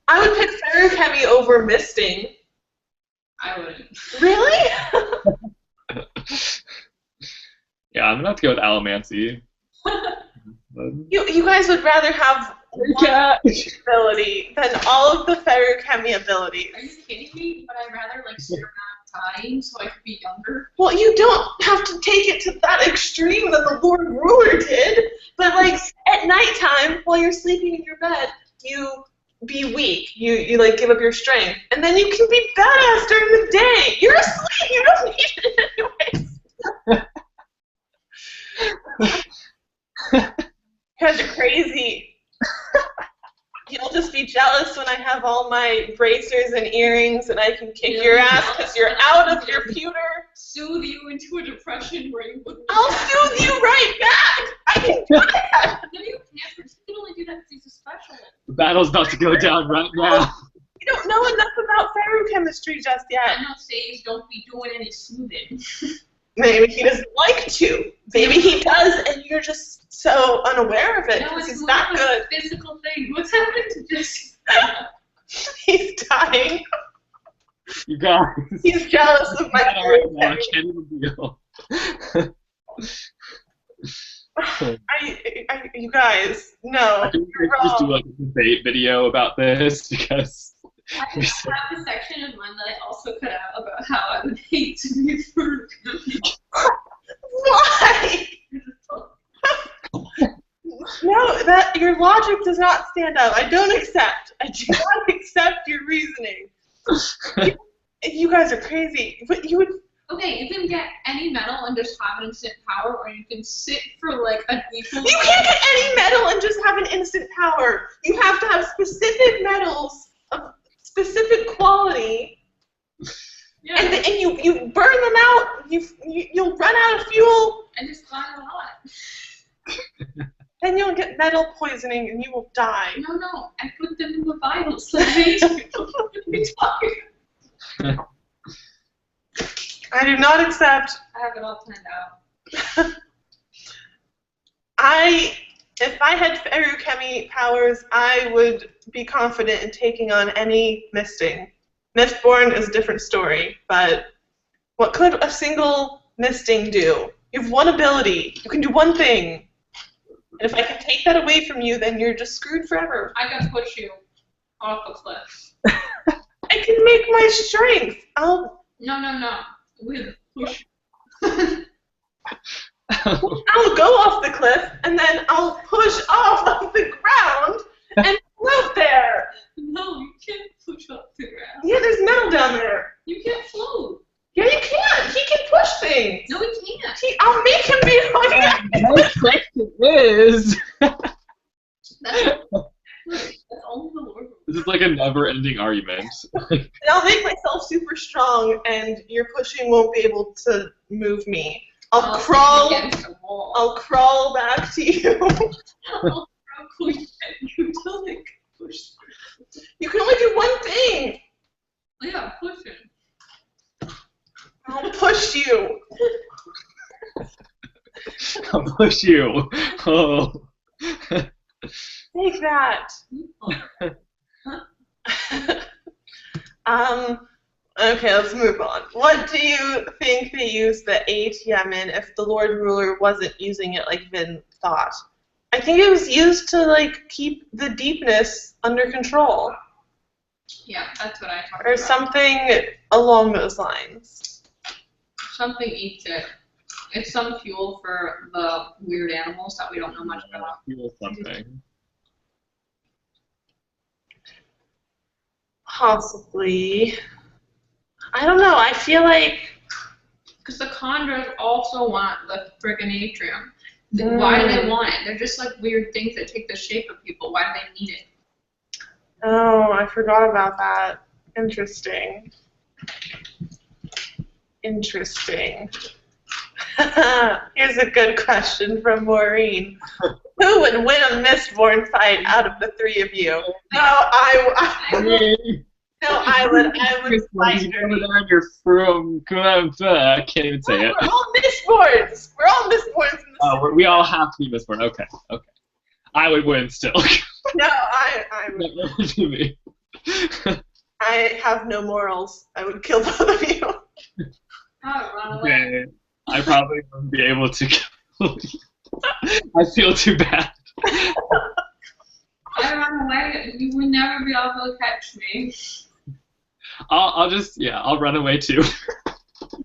[SPEAKER 1] I would pick feruchemy over misting.
[SPEAKER 2] I wouldn't.
[SPEAKER 1] Really?
[SPEAKER 3] Yeah, I'm gonna have to go with allomancy.
[SPEAKER 1] You guys would rather have one ability than all of the feruchemy abilities.
[SPEAKER 2] Are you kidding me? But I'd rather like sit around dying so I could be younger.
[SPEAKER 1] Well, you don't have to take it to that extreme that the Lord Ruler did, but like at nighttime while you're sleeping in your bed, you be weak. You like give up your strength, and then you can be badass during the day. You're asleep. You don't need it anyways. You guys are crazy. You'll just be jealous when I have all my bracers and earrings and I can kick your ass because you're out of your pewter.
[SPEAKER 2] Soothe you into a depression where you wouldn't.
[SPEAKER 1] I'll soothe you right back. I can do that.
[SPEAKER 2] No, you can't. You can only do that because he's a specialist.
[SPEAKER 3] The battle's about to go down right now.
[SPEAKER 1] You don't know enough about ferrochemistry just yet.
[SPEAKER 2] I'm not saying don't be doing any soothing.
[SPEAKER 1] Maybe he doesn't like to. Maybe he does, and you're just so unaware of it
[SPEAKER 2] No,
[SPEAKER 1] because
[SPEAKER 2] it's
[SPEAKER 1] he's
[SPEAKER 2] more
[SPEAKER 1] not
[SPEAKER 2] of
[SPEAKER 1] good.
[SPEAKER 2] a physical thing. What's happening to this?
[SPEAKER 1] He's dying.
[SPEAKER 3] You guys.
[SPEAKER 1] He's jealous of my
[SPEAKER 3] I can't even deal.
[SPEAKER 1] You guys, no.
[SPEAKER 3] I think we
[SPEAKER 1] you're
[SPEAKER 3] should just do
[SPEAKER 1] wrong.
[SPEAKER 3] like a debate video about this because
[SPEAKER 2] I have a section of mine that I also cut out about how I would hate to be through.
[SPEAKER 1] Why? No, that your logic does not stand up. I don't accept. I do not accept your reasoning. You guys are crazy. But you would.
[SPEAKER 2] Okay, you can get any metal and just have an instant power, or you can sit for like a equal.
[SPEAKER 1] You can't get any metal and just have an instant power. You have to have specific metals of specific quality.
[SPEAKER 2] Yeah.
[SPEAKER 1] And you burn them out. You'll run out of fuel.
[SPEAKER 2] I just buy a lot.
[SPEAKER 1] Then you'll get metal poisoning and you will die.
[SPEAKER 2] No, I put them in the vials. So they
[SPEAKER 1] I do not accept.
[SPEAKER 2] I have it all planned out.
[SPEAKER 1] If I had feruchemy powers, I would be confident in taking on any misting. Mistborn is a different story, but what could a single misting do? You have one ability. You can do one thing. And if I can take that away from you, then you're just screwed forever.
[SPEAKER 2] I can push you off a cliff.
[SPEAKER 1] I can make my strength.
[SPEAKER 2] No. We'll push.
[SPEAKER 1] I'll go off the cliff, and then I'll push off of the ground and float there.
[SPEAKER 2] No, you can't push off the ground.
[SPEAKER 1] Yeah, there's metal down there.
[SPEAKER 2] You can't float.
[SPEAKER 1] Yeah, you can. He can push things.
[SPEAKER 2] No, he can't.
[SPEAKER 1] I'll make him be like
[SPEAKER 3] My question is.
[SPEAKER 2] That's only the Lord.
[SPEAKER 3] This is like a never-ending argument.
[SPEAKER 1] And I'll make myself super strong, and your pushing won't be able to move me. I'll crawl.
[SPEAKER 2] Against a wall.
[SPEAKER 1] I'll crawl back to you.
[SPEAKER 2] I'll probably get you to like push.
[SPEAKER 1] You can only do one thing.
[SPEAKER 2] Yeah, push him.
[SPEAKER 1] I'll push you.
[SPEAKER 3] I'll push you. Oh.
[SPEAKER 1] Take that. Okay, let's move on. What do you think they used the ATM in if the Lord Ruler wasn't using it like Vin thought? I think it was used to like keep the deepness under control.
[SPEAKER 2] Yeah, that's what I talked
[SPEAKER 1] Or
[SPEAKER 2] about.
[SPEAKER 1] something along those lines.
[SPEAKER 2] Something eats it. It's some fuel for the weird animals that we don't know much about.
[SPEAKER 3] Feel something.
[SPEAKER 1] Possibly. I don't know. I feel like
[SPEAKER 2] Because the Condors also want the friggin' atrium. Why do they want it? They're just like weird things that take the shape of people. Why do they need it?
[SPEAKER 1] oh, I forgot about that. Interesting. Interesting. Here's a good question from Maureen. Who would win a Mistborn fight out of the three of you? No, I would fight her.
[SPEAKER 3] You're from. I can't even say it.
[SPEAKER 1] We're all Mistborns. We're all Mistborns in this.
[SPEAKER 3] Oh, we all have to be Mistborn. Okay. I would win still.
[SPEAKER 1] No, I would.
[SPEAKER 3] That would be me.
[SPEAKER 1] I have no morals. I would kill both of you.
[SPEAKER 2] Oh, run away.
[SPEAKER 3] Okay. I probably wouldn't be able to kill you. I feel too bad.
[SPEAKER 2] I run away. You would never be able to catch me.
[SPEAKER 3] I'll run away too.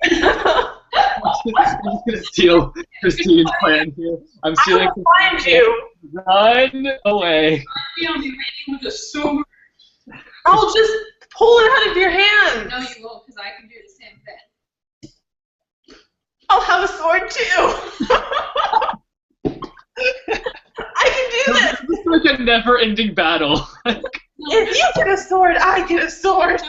[SPEAKER 3] I'm just gonna steal Christine's plan here. I'm stealing.
[SPEAKER 1] I will find you.
[SPEAKER 3] Run away.
[SPEAKER 2] We only reading with a sword.
[SPEAKER 1] I'll just pull it out of your hand.
[SPEAKER 2] No, you won't, because I can do the same thing.
[SPEAKER 1] I'll have a sword too. I can do this.
[SPEAKER 3] This is like a never-ending battle.
[SPEAKER 1] If you get a sword, I get a sword.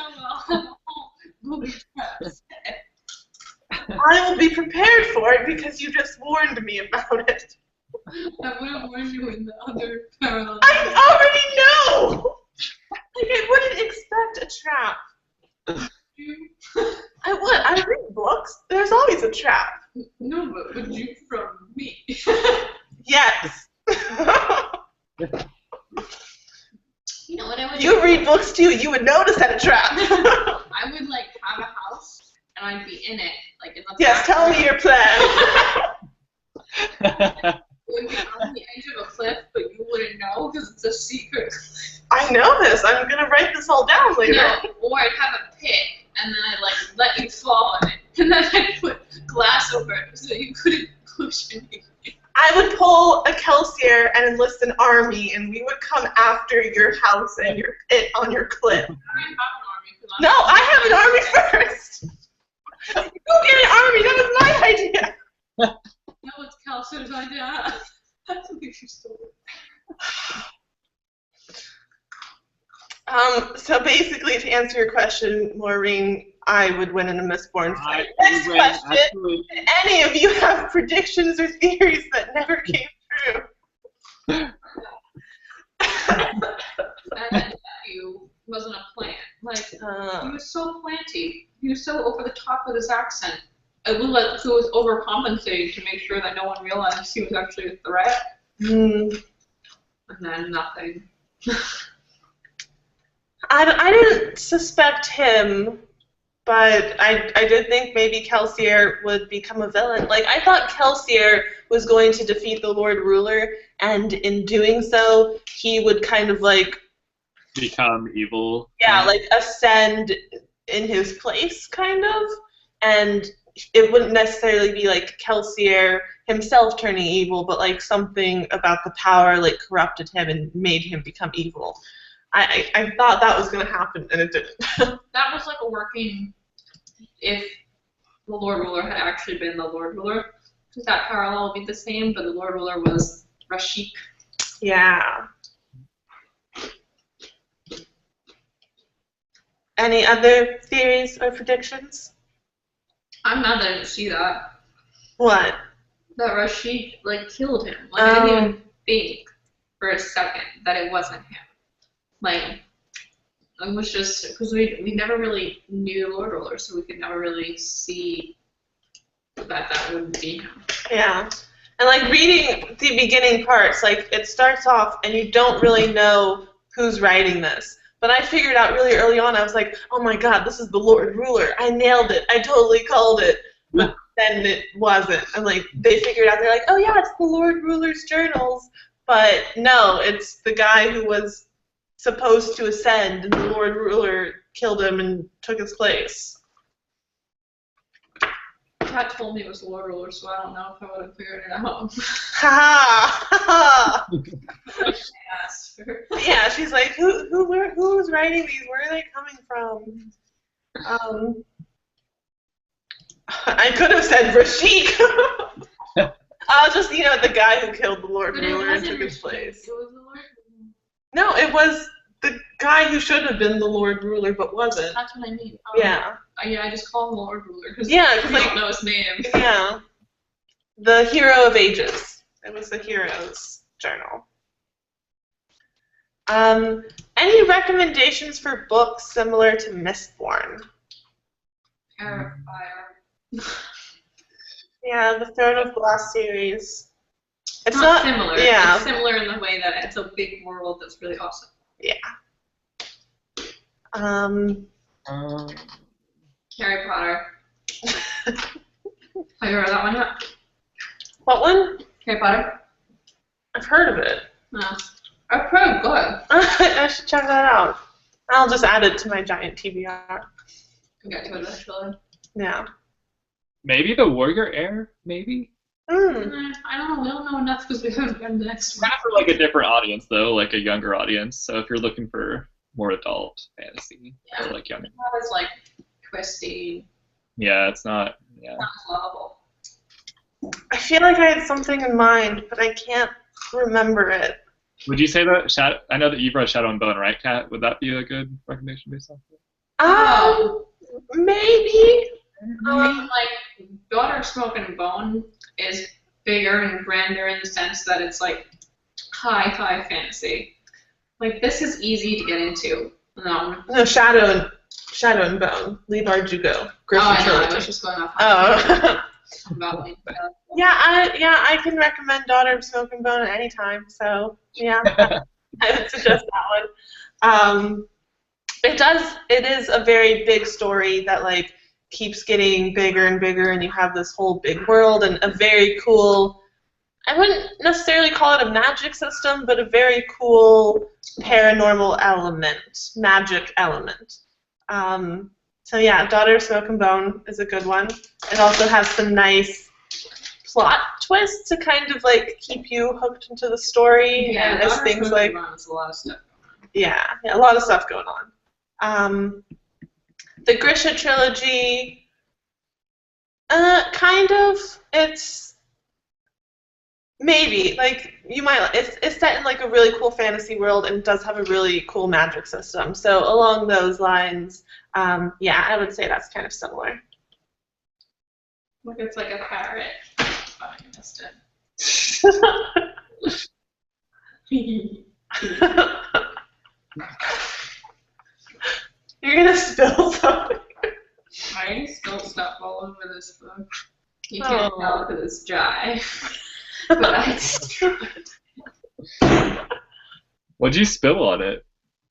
[SPEAKER 1] I will be prepared for it because you just warned me about it.
[SPEAKER 2] I would have warned you in the other parallel.
[SPEAKER 1] I already know. Like I wouldn't expect a trap. I would. I read books. There's always a trap.
[SPEAKER 2] No, but would you from me?
[SPEAKER 1] Yes.
[SPEAKER 2] You know what I would
[SPEAKER 1] You read books too. You would notice that a trap.
[SPEAKER 2] I would like have a house and I'd be in it, like in the
[SPEAKER 1] Yes. Tell me your plan.
[SPEAKER 2] It would be on the edge of a cliff, but you wouldn't know because it's a secret.
[SPEAKER 1] I know this. I'm gonna write this all down later.
[SPEAKER 2] No, or I'd have a pit and then I'd like let you fall on it, and then I'd put glass over it so you couldn't push anything.
[SPEAKER 1] I would pull a Kelsier and enlist an army, and we would come after your house and your pit on your cliff.
[SPEAKER 2] I don't have an army because I'm
[SPEAKER 1] No, I have an army first. You get an army. That was my idea.
[SPEAKER 2] No, it's Kelsey's idea. That's a big story.
[SPEAKER 1] So basically, to answer your question, Maureen, I would win in a Mistborn fight.
[SPEAKER 3] I
[SPEAKER 1] Next
[SPEAKER 3] would
[SPEAKER 1] question.
[SPEAKER 3] actually-
[SPEAKER 1] Do any of you have predictions or theories that never came true?
[SPEAKER 2] That you wasn't a plant. Like, he was so planty. He was so over the top with his accent. It looked like he was overcompensating to make sure that no one realized he was actually a threat. And then nothing.
[SPEAKER 1] I didn't suspect him, but I did think maybe Kelsier would become a villain. Like, I thought Kelsier was going to defeat the Lord Ruler, and in doing so, he would kind of like,
[SPEAKER 3] become evil.
[SPEAKER 1] yeah, like ascend in his place, kind of. And it wouldn't necessarily be like Kelsier himself turning evil, but like something about the power like corrupted him and made him become evil. I thought that was going to happen, and it didn't.
[SPEAKER 2] That was like a working, if the Lord Ruler had actually been the Lord Ruler, because that parallel would be the same, but the Lord Ruler was Rashik.
[SPEAKER 1] Yeah. Any other theories or predictions?
[SPEAKER 2] I'm mad that I didn't see that.
[SPEAKER 1] What?
[SPEAKER 2] That Rashik, like, killed him. Like, I didn't even think for a second that it wasn't him. Like, it was just, because we never really knew the Lord Ruler, so we could never really see that wouldn't be him.
[SPEAKER 1] Yeah. And like reading the beginning parts, like it starts off and you don't really know who's writing this. But I figured out really early on, I was like, oh my god, this is the Lord Ruler. I nailed it. I totally called it. But then it wasn't. And like they figured out, they're like, oh yeah, it's the Lord Ruler's journals. But no, it's the guy who was supposed to ascend, and the Lord Ruler killed him and took his place.
[SPEAKER 2] Kat told me it was the Lord Ruler, so I don't know if I would have figured it out.
[SPEAKER 1] Ha ha!
[SPEAKER 2] I asked her.
[SPEAKER 1] Yeah, she's like, who's writing these? Where are they coming from? I could have said Rashik. I'll just, the guy who killed the Lord
[SPEAKER 2] But it
[SPEAKER 1] Ruler and
[SPEAKER 2] wasn't
[SPEAKER 1] took his
[SPEAKER 2] Rashik,
[SPEAKER 1] place.
[SPEAKER 2] It was the Lord Ruler.
[SPEAKER 1] No, it was the guy who should have been the Lord Ruler but wasn't.
[SPEAKER 2] That's what I mean.
[SPEAKER 1] Yeah.
[SPEAKER 2] I just call him the Lord Ruler because
[SPEAKER 1] Yeah,
[SPEAKER 2] we don't know his name.
[SPEAKER 1] Yeah. The Hero of Ages. It was the hero's journal. Any recommendations for books similar to Mistborn?
[SPEAKER 2] Terrifier.
[SPEAKER 1] Yeah, the Throne of Glass series.
[SPEAKER 2] It's not similar.
[SPEAKER 1] Yeah.
[SPEAKER 2] It's similar in the way that it's a big world that's really awesome.
[SPEAKER 1] Yeah.
[SPEAKER 2] Harry Potter. Have you heard of that one yet?
[SPEAKER 1] What one?
[SPEAKER 2] Harry Potter?
[SPEAKER 1] I've heard of it.
[SPEAKER 2] No. I've heard good.
[SPEAKER 1] I should check that out. I'll just add it to my giant TBR.
[SPEAKER 2] We'll get to it eventually.
[SPEAKER 1] Yeah.
[SPEAKER 3] Maybe the Warrior Heir, maybe?
[SPEAKER 2] I don't know. We don't know enough because we haven't read the next one.
[SPEAKER 3] Kind of for like a different audience though, like a younger audience. So if you're looking for more adult fantasy,
[SPEAKER 2] Yeah.
[SPEAKER 3] or like younger.
[SPEAKER 2] Not as like twisty.
[SPEAKER 3] Yeah, it's not. Yeah.
[SPEAKER 2] Not as lovable.
[SPEAKER 1] I feel like I had something in mind, but I can't remember it.
[SPEAKER 3] Would you say that Shadow? I know that you've read Shadow and Bone, right, Kat? Would that be a good recommendation based off of
[SPEAKER 1] Maybe.
[SPEAKER 2] I mean, like, Daughter of Smoke and Bone is bigger and grander in the sense that it's like high fantasy. Like, this is easy to get into.
[SPEAKER 1] No, Shadow and Bone. Leave Bardugo. Griffin
[SPEAKER 2] I know.
[SPEAKER 1] trilogy.
[SPEAKER 2] I was just going off. About me.
[SPEAKER 1] I can recommend Daughter of Smoke and Bone at any time. So yeah, I would suggest that one. It is a very big story that like keeps getting bigger and bigger, and you have this whole big world and a very cool. I wouldn't necessarily call it a magic system, but a very cool paranormal element, magic element. So yeah, Daughter of Smoke and Bone is a good one. It also has some nice plot twists to kind of like keep you hooked into the story.
[SPEAKER 2] Yeah,
[SPEAKER 1] and as things like
[SPEAKER 2] there's a lot of stuff.
[SPEAKER 1] yeah, a lot of stuff going on. The Grisha trilogy, kind of. It's maybe like you might. It's set in like a really cool fantasy world and does have a really cool magic system. So along those lines, yeah, I would say that's kind of similar.
[SPEAKER 2] Look, it's like a parrot. Oh, I missed it.
[SPEAKER 1] You're gonna spill something.
[SPEAKER 2] I spilled stuff all over this book. You can't tell because it's dry. But
[SPEAKER 3] What'd you spill on it?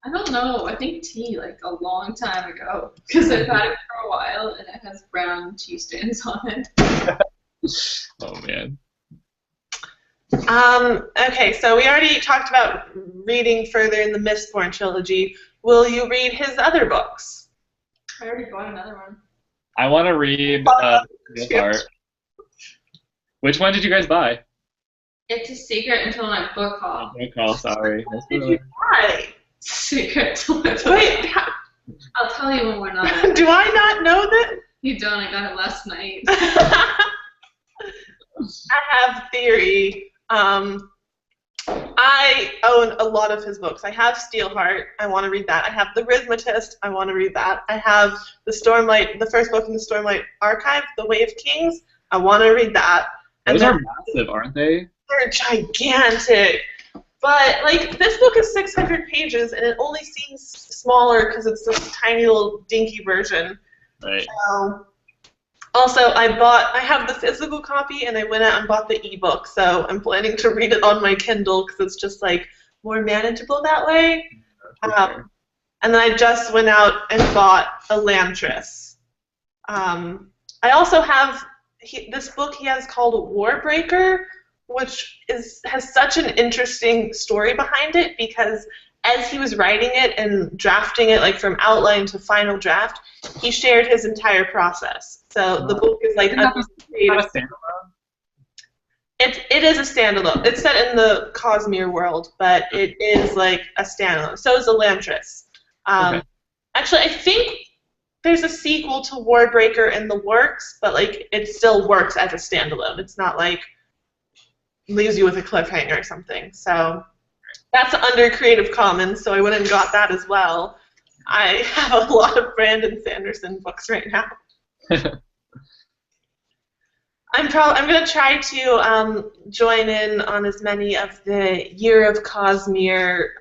[SPEAKER 2] I don't know. I think tea, like a long time ago, because I've had it for a while and it has brown tea stains on it.
[SPEAKER 3] Oh man.
[SPEAKER 1] Okay, so we already talked about reading further in the Mistborn trilogy. Will you read his other books?
[SPEAKER 2] I already bought another one.
[SPEAKER 3] I want to read Art. Which one did you guys buy?
[SPEAKER 2] It's a secret until my book haul.
[SPEAKER 3] Book haul, sorry.
[SPEAKER 1] What did you buy?
[SPEAKER 2] Secret till my book
[SPEAKER 1] Wait,
[SPEAKER 2] I'll tell you when we're not.
[SPEAKER 1] do I not know that?
[SPEAKER 2] You don't. I got it last night.
[SPEAKER 1] I have theory. I own a lot of his books. I have Steelheart. I want to read that. I have The Rhythmatist. I want to read that. I have the first book in the Stormlight Archive, The Way of Kings. I want to read that. And
[SPEAKER 3] those are massive, aren't they?
[SPEAKER 1] They're gigantic. But like this book is 600 pages, and it only seems smaller because it's this tiny little dinky version.
[SPEAKER 3] Right.
[SPEAKER 1] Also, I have the physical copy, and I went out and bought the ebook, so I'm planning to read it on my Kindle because it's just like more manageable that way.
[SPEAKER 3] Sure.
[SPEAKER 1] And then I just went out and bought Elantris. I also have this book he has called Warbreaker, which has such an interesting story behind it because as he was writing it and drafting it, like from outline to final draft, he shared his entire process. So the book is like
[SPEAKER 3] standalone.
[SPEAKER 1] It is a standalone. It's set in the Cosmere world, but it is like a standalone. So is Elantris.
[SPEAKER 3] Okay.
[SPEAKER 1] Actually, I think there's a sequel to Warbreaker in the works, but like it still works as a standalone. It's not like leaves you with a cliffhanger or something. So that's under Creative Commons, so I went and got that as well. I have a lot of Brandon Sanderson books right now. I'm going to try to join in on as many of the Year of Cosmere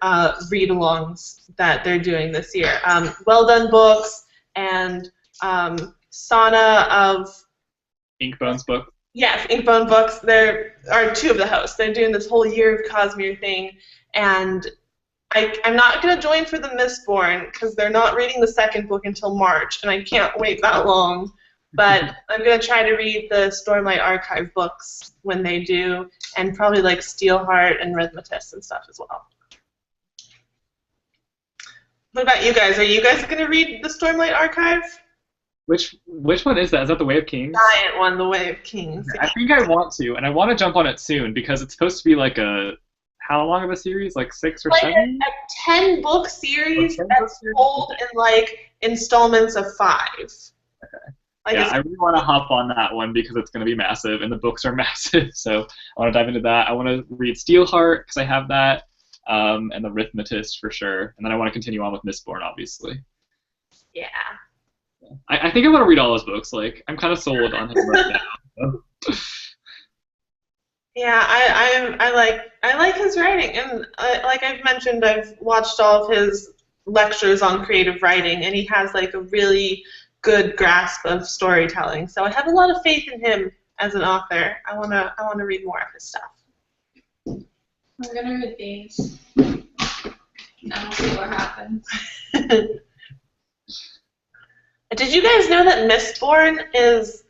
[SPEAKER 1] read-alongs that they're doing this year. Well Done Books and Sana of
[SPEAKER 3] Inkbone's book.
[SPEAKER 1] Yes, Inkbone Books. There are two of the hosts. They're doing this whole Year of Cosmere thing, and I'm not going to join for the Mistborn because they're not reading the second book until March, and I can't wait that long. But I'm going to try to read the Stormlight Archive books when they do, and probably like Steelheart and Rhythmatist and stuff as well. What about you guys? Are you guys going to read the Stormlight Archive?
[SPEAKER 3] Which one is that? Is that The Way of Kings?
[SPEAKER 1] Giant one, The Way of Kings.
[SPEAKER 3] I think I want to, and I want to jump on it soon because it's supposed to be like how long of a series? Like 6 or
[SPEAKER 1] Like
[SPEAKER 3] 7?
[SPEAKER 1] a 10-book series
[SPEAKER 3] 10 book
[SPEAKER 1] that's
[SPEAKER 3] series?
[SPEAKER 1] told in like installments of 5.
[SPEAKER 3] Okay.
[SPEAKER 1] Like
[SPEAKER 3] Yeah, I really want to hop on that one because it's going to be massive, and the books are massive. So I want to dive into that. I want to read Steelheart because I have that, and The Rhythmatist for sure. And then I want to continue on with Mistborn, obviously.
[SPEAKER 1] yeah.
[SPEAKER 3] I think I want to read all his books. Like, I'm kind of sold on him right now. So.
[SPEAKER 1] Yeah, I like his writing, and like I've mentioned, I've watched all of his lectures on creative writing, and he has like a really good grasp of storytelling. So I have a lot of faith in him as an author. I wanna read more of his stuff.
[SPEAKER 2] I'm gonna read these. And we'll see what happens.
[SPEAKER 1] Did you guys know that Mistborn is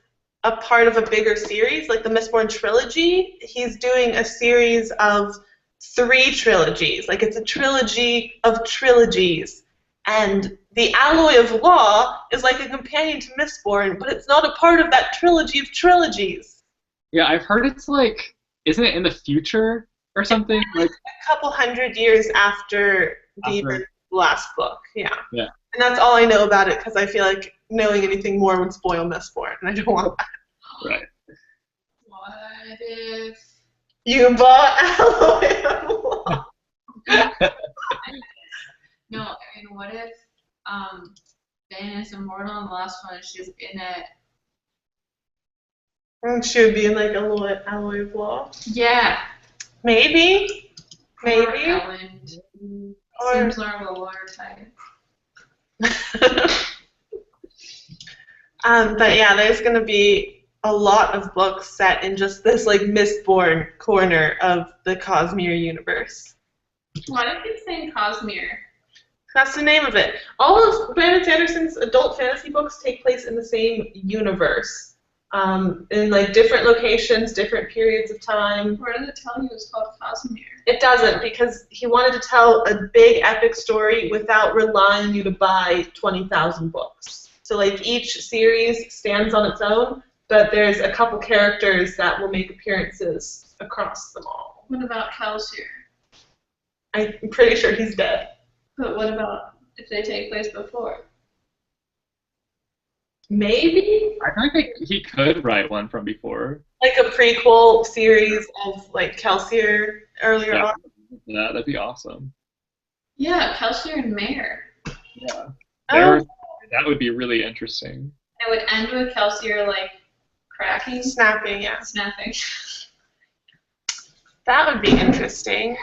[SPEAKER 1] a part of a bigger series, like the Mistborn trilogy? He's doing a series of 3 trilogies. Like, it's a trilogy of trilogies. And the Alloy of Law is like a companion to Mistborn, but it's not a part of that trilogy of trilogies.
[SPEAKER 3] Yeah, I've heard it's like, isn't it in the future or something? Like
[SPEAKER 1] a couple hundred years after the last book, yeah.
[SPEAKER 3] Yeah.
[SPEAKER 1] And that's all I know about it, because I feel like knowing anything more would spoil Mistborn, and I don't want that.
[SPEAKER 3] Right.
[SPEAKER 2] What if...
[SPEAKER 1] You bought Alloy of Law.
[SPEAKER 2] No, I mean, what if Diana is immortal and the last one and she's in it?
[SPEAKER 1] And she would be in like Alloy of Law.
[SPEAKER 2] Yeah.
[SPEAKER 1] Maybe. Maybe.
[SPEAKER 2] Ellen.
[SPEAKER 1] Or...
[SPEAKER 2] Seems more of a water type.
[SPEAKER 1] But yeah, there's going to be a lot of books set in just this like Mistborn corner of the Cosmere universe.
[SPEAKER 2] Why do you keep saying Cosmere?
[SPEAKER 1] That's the name of it. All of Brandon Sanderson's adult fantasy books take place in the same universe, in like different locations, different periods of time.
[SPEAKER 2] Where did it tell you it was called Cosmere?
[SPEAKER 1] It doesn't, because he wanted to tell a big epic story without relying you to buy 20,000 books. So like each series stands on its own, but there's a couple characters that will make appearances across them all.
[SPEAKER 2] What about Kelsier?
[SPEAKER 1] I'm pretty sure he's dead.
[SPEAKER 2] But what about if they take place before?
[SPEAKER 1] Maybe?
[SPEAKER 3] I think he could write one from before.
[SPEAKER 1] Like a prequel series of like Kelsier earlier on.
[SPEAKER 3] Yeah, that'd be awesome.
[SPEAKER 2] Yeah, Kelsier and Mare.
[SPEAKER 3] Yeah.
[SPEAKER 1] Oh.
[SPEAKER 3] That would be really interesting.
[SPEAKER 2] It would end with Kelsier like cracking.
[SPEAKER 1] Snapping, yeah.
[SPEAKER 2] Snapping.
[SPEAKER 1] That would be interesting.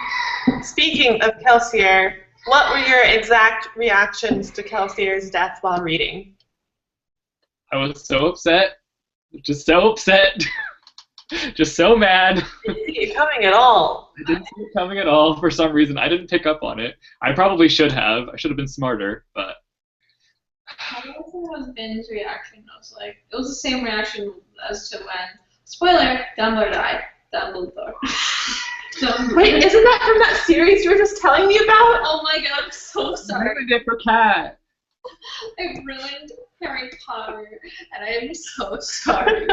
[SPEAKER 1] Speaking of Kelsier, what were your exact reactions to Kelsier's death while reading?
[SPEAKER 3] I was so upset. Just so upset. Just so mad.
[SPEAKER 1] I didn't see it coming at all.
[SPEAKER 3] I didn't see it coming at all for some reason. I didn't pick up on it. I probably should have. I should have been smarter, but...
[SPEAKER 2] I don't think it was Ben's reaction. I was like, it was the same reaction as to when, spoiler, Dumbledore died. Dumbledore.
[SPEAKER 1] Wait, isn't that from that series you were just telling me about?
[SPEAKER 2] Oh my god, I'm so sorry.
[SPEAKER 3] I ruined it for Kat.
[SPEAKER 2] I ruined Harry Potter, and I am so sorry.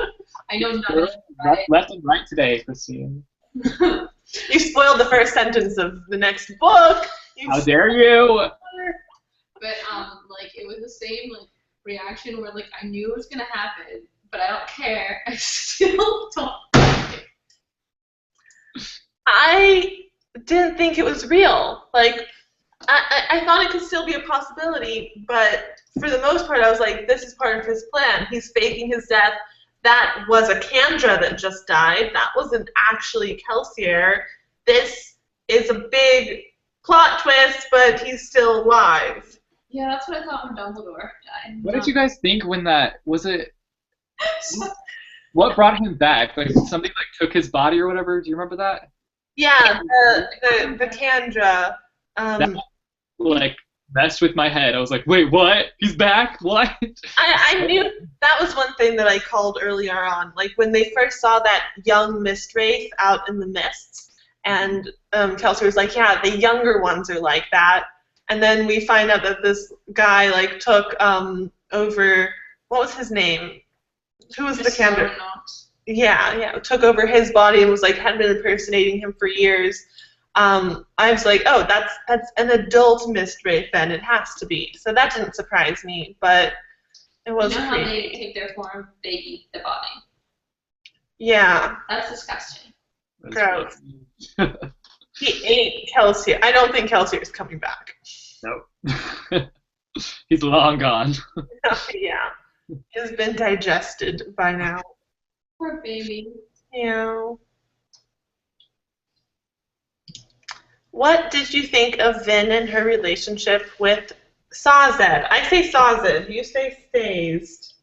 [SPEAKER 2] I know none of it. Right?
[SPEAKER 3] Left and right today, Christine.
[SPEAKER 1] You spoiled the first sentence of the next book.
[SPEAKER 3] How dare you?
[SPEAKER 2] But like it was the same like reaction where like I knew it was gonna happen, but I don't care. I still don't.
[SPEAKER 1] I didn't think it was real. Like, I thought it could still be a possibility, but for the most part, I was like, this is part of his plan. He's faking his death. That was a Kandra that just died. That wasn't actually Kelsier. This is a big plot twist, but he's still alive.
[SPEAKER 2] Yeah, that's what I thought when Dumbledore died.
[SPEAKER 3] What did you guys think when that was it? What brought him back? Like something like took his body or whatever. Do you remember that?
[SPEAKER 1] Yeah, the Kandra.
[SPEAKER 3] That, like messed with my head. I was like, wait, what? He's back? What?
[SPEAKER 1] I knew that was one thing that I called earlier on. Like when they first saw that young mist wraith out in the mists, and Kelsier was like, yeah, the younger ones are like that. And then we find out that this guy like took over what was his name? Who was the
[SPEAKER 2] Just
[SPEAKER 1] candidate?
[SPEAKER 2] someone else.
[SPEAKER 1] Yeah, took over his body and was like had been impersonating him for years. I was like, oh, that's an adult Mistwraith then. It has to be. So that didn't surprise me, but it was
[SPEAKER 2] You know how they
[SPEAKER 1] creepy.
[SPEAKER 2] take their form? They eat the body.
[SPEAKER 1] Yeah,
[SPEAKER 2] That's disgusting.
[SPEAKER 3] That's
[SPEAKER 1] gross.
[SPEAKER 3] gross.
[SPEAKER 1] He ate Kelsier. I don't think Kelsier is coming back.
[SPEAKER 3] Nope. He's long gone.
[SPEAKER 1] Yeah, he's been digested by now.
[SPEAKER 2] Poor baby.
[SPEAKER 1] Yeah. What did you think of Vin and her relationship with Sazed? I say Sazed. You say Stazed.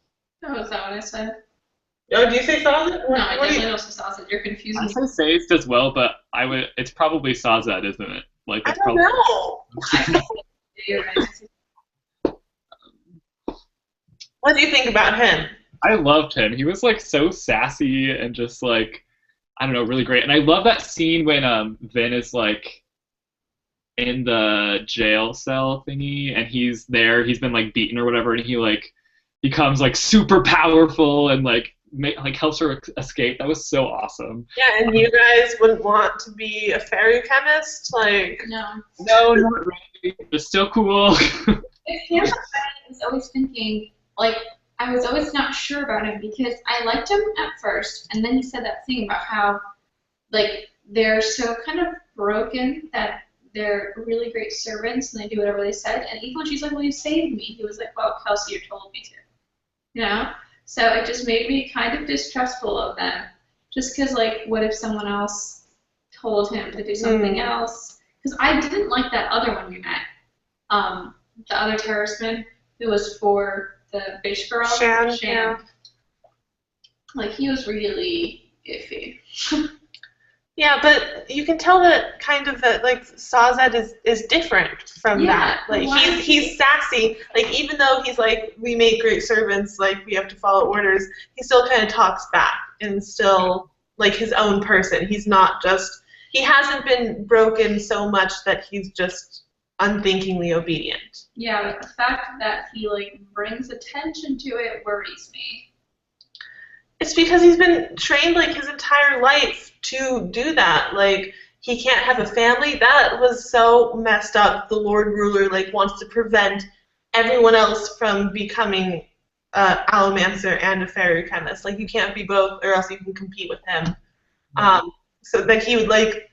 [SPEAKER 2] Oh, is that what I said?
[SPEAKER 1] Oh, do you say Sazed?
[SPEAKER 2] No, I definitely don't say sausage. You're confusing
[SPEAKER 3] I
[SPEAKER 2] me.
[SPEAKER 3] say Sazed as well, but I would. It's probably Sazed, isn't it? Like
[SPEAKER 1] I
[SPEAKER 3] it's
[SPEAKER 1] don't
[SPEAKER 3] probably.
[SPEAKER 1] know.
[SPEAKER 2] You're right.
[SPEAKER 1] What do you think about him?
[SPEAKER 3] I loved him. He was like so sassy and just like I don't know, really great. And I love that scene when Vin is like in the jail cell thingy and he's there. He's been like beaten or whatever, and he like becomes like super powerful and like helps her escape. That was so awesome.
[SPEAKER 1] Yeah, and you guys wouldn't want to be a fairy chemist? Like,
[SPEAKER 2] No.
[SPEAKER 3] No, not really. But still cool.
[SPEAKER 2] Here's what I was always thinking, like, I was always not sure about him because I liked him at first, and then he said that thing about how, like, they're so kind of broken that they're really great servants and they do whatever they said. And even when she's like, well, you saved me, he was like, well, Kelsey, you told me to. You know? So it just made me kind of distrustful of them. Just because, like, what if someone else told him to do something else? Because I didn't like that other one we met. The other terroristman who was for the fish girl.
[SPEAKER 1] Shan, yeah.
[SPEAKER 2] Like, he was really iffy.
[SPEAKER 1] Yeah, but you can tell that kind of that like Sazed is different from that. Like he's sassy. Like even though he's like we make great servants, like we have to follow orders, he still kind of talks back and still like his own person. He's not just he hasn't been broken so much that he's just unthinkingly obedient.
[SPEAKER 2] Yeah, but the fact that he like brings attention to it worries me.
[SPEAKER 1] It's because he's been trained like his entire life to do that. Like he can't have a family. That was so messed up. The Lord Ruler like wants to prevent everyone else from becoming allomancer and a fairy chemist. Like you can't be both, or else you can compete with him. So that he would like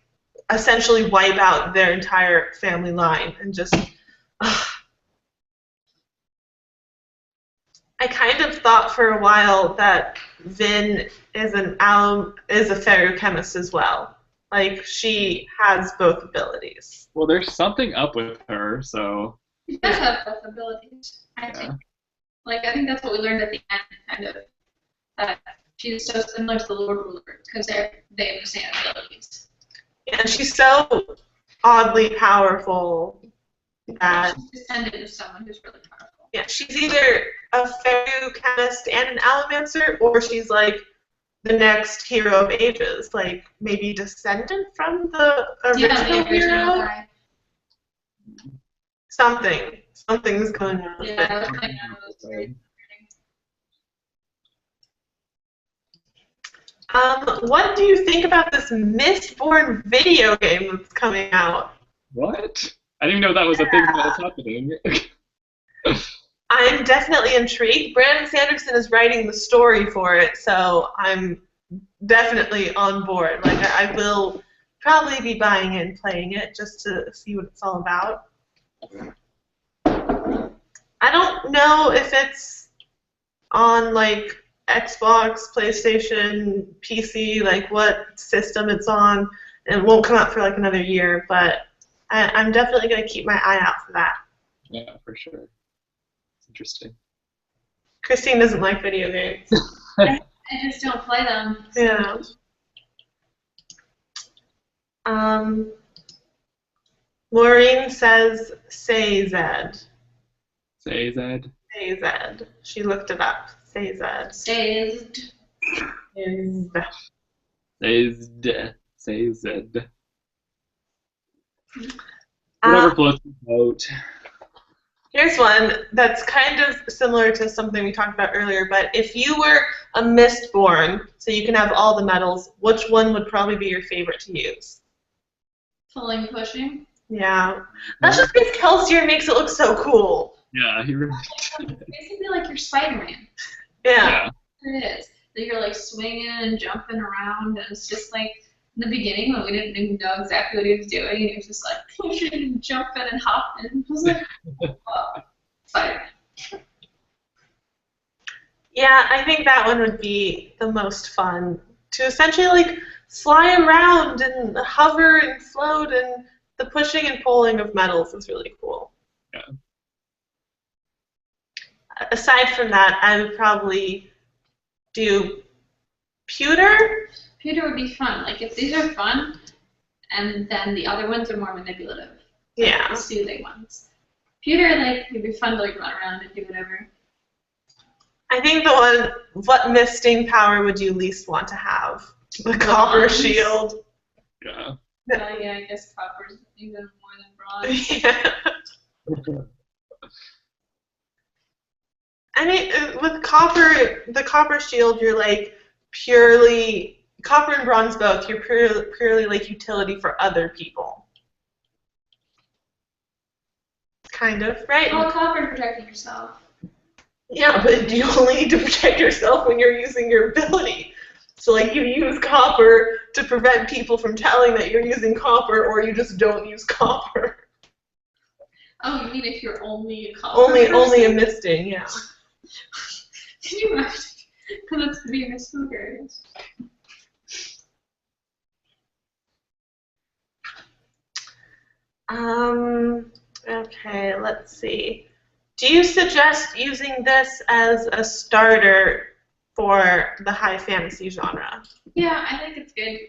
[SPEAKER 1] essentially wipe out their entire family line and just. I kind of thought for a while that Vin is a ferrochemist as well. Like she has both abilities.
[SPEAKER 3] Well, there's something up with her, so.
[SPEAKER 2] She does have both abilities, I think. Like I think that's what we learned at the end, kind of. That she's so similar to the Lord Ruler because they have the same abilities.
[SPEAKER 1] And she's so oddly powerful that.
[SPEAKER 2] She's descendant of someone who's really powerful.
[SPEAKER 1] Yeah, she's either a ferrochemist and an allomancer, or she's like the next hero of ages, like maybe descendant from the original hero.
[SPEAKER 2] Guy.
[SPEAKER 1] Something's going on.
[SPEAKER 2] Yeah, that was very
[SPEAKER 1] what do you think about this Mistborn video game that's coming out?
[SPEAKER 3] What? I didn't even know that was a thing that was happening.
[SPEAKER 1] I'm definitely intrigued. Brandon Sanderson is writing the story for it, so I'm definitely on board. Like I will probably be buying it and playing it just to see what it's all about. I don't know if it's on like Xbox, PlayStation, PC, like what system it's on. It won't come out for like another year, but I'm definitely going to keep my eye out for that.
[SPEAKER 3] Yeah, for sure. It's interesting.
[SPEAKER 1] Christine doesn't like video games.
[SPEAKER 2] I just don't play them. So.
[SPEAKER 1] Yeah. Maureen says Sayzed.
[SPEAKER 3] Sayzed.
[SPEAKER 1] Sayzed. She looked it up. Sayzed.
[SPEAKER 2] Sayzed.
[SPEAKER 3] Sayzed. Whatever floats the boat.
[SPEAKER 1] Here's one that's kind of similar to something we talked about earlier, but if you were a Mistborn, so you can have all the medals, which one would probably be your favorite to use?
[SPEAKER 2] Pulling, pushing.
[SPEAKER 1] Yeah. That's just because Kelsier makes it look so cool.
[SPEAKER 3] Yeah, he really
[SPEAKER 2] Basically like your Spider-Man.
[SPEAKER 1] Yeah.
[SPEAKER 2] It is. That you're like swinging and jumping around, and it's just like in the beginning when we didn't even know exactly what he was doing, and he was just like pushing and jumping and hopping. And I was like, oh, Spider-Man.
[SPEAKER 1] Yeah, I think that one would be the most fun. To essentially like fly around and hover and float, and the pushing and pulling of metals is really cool.
[SPEAKER 3] Yeah.
[SPEAKER 1] Aside from that, I would probably do pewter.
[SPEAKER 2] Pewter would be fun. Like if these are fun, and then the other ones are more manipulative.
[SPEAKER 1] Yeah.
[SPEAKER 2] The soothing ones. Pewter, like, it'd be fun to like run around and do whatever.
[SPEAKER 1] I think the one, what misting power would you least want to have? The copper
[SPEAKER 2] Bronze.
[SPEAKER 1] shield.
[SPEAKER 3] Yeah.
[SPEAKER 2] Yeah, I guess copper's even more than bronze.
[SPEAKER 1] Yeah. I mean, with copper, the copper shield, you're like purely, copper and bronze both, you're purely like utility for other people. Kind of, right?
[SPEAKER 2] Oh, copper protecting yourself.
[SPEAKER 1] Yeah, but you only need to protect yourself when you're using your ability. So, like, you use copper to prevent people from telling that you're using copper, or you just don't use copper.
[SPEAKER 2] Oh, you mean if you're only a copper
[SPEAKER 1] Only a
[SPEAKER 2] person?
[SPEAKER 1] misting, yeah.
[SPEAKER 2] Can you imagine? Because it's being a smoker.
[SPEAKER 1] Okay, let's see. Do you suggest using this as a starter for the high fantasy genre?
[SPEAKER 2] Yeah, I think it's good.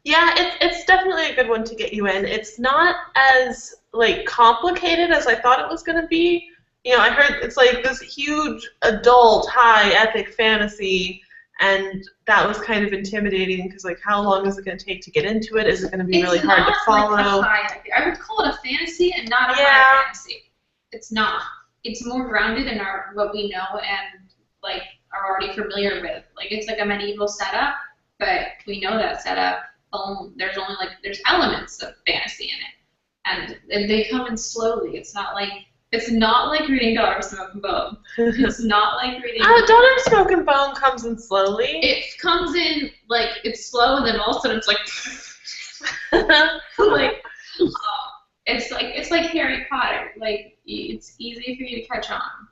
[SPEAKER 1] Yeah, it's definitely a good one to get you in. It's not as like complicated as I thought it was going to be. You know, I heard it's like this huge adult high epic fantasy, and that was kind of intimidating because like how long is it going to take to get into it? Is it going to be really hard to follow?
[SPEAKER 2] Like I would call it a fantasy and not a high fantasy. It's not. It's more grounded in our what we know and like are already familiar with. Like it's like a medieval setup, but we know that setup. There's elements of fantasy in it, and they come in slowly. It's not like reading Daughter of Smoke and Bone. It's not like reading.
[SPEAKER 1] Daughter of Smoke and Bone comes in slowly.
[SPEAKER 2] It comes in like it's slow, and then all of a sudden it's like like it's like Harry Potter. Like it's easy for you to catch on.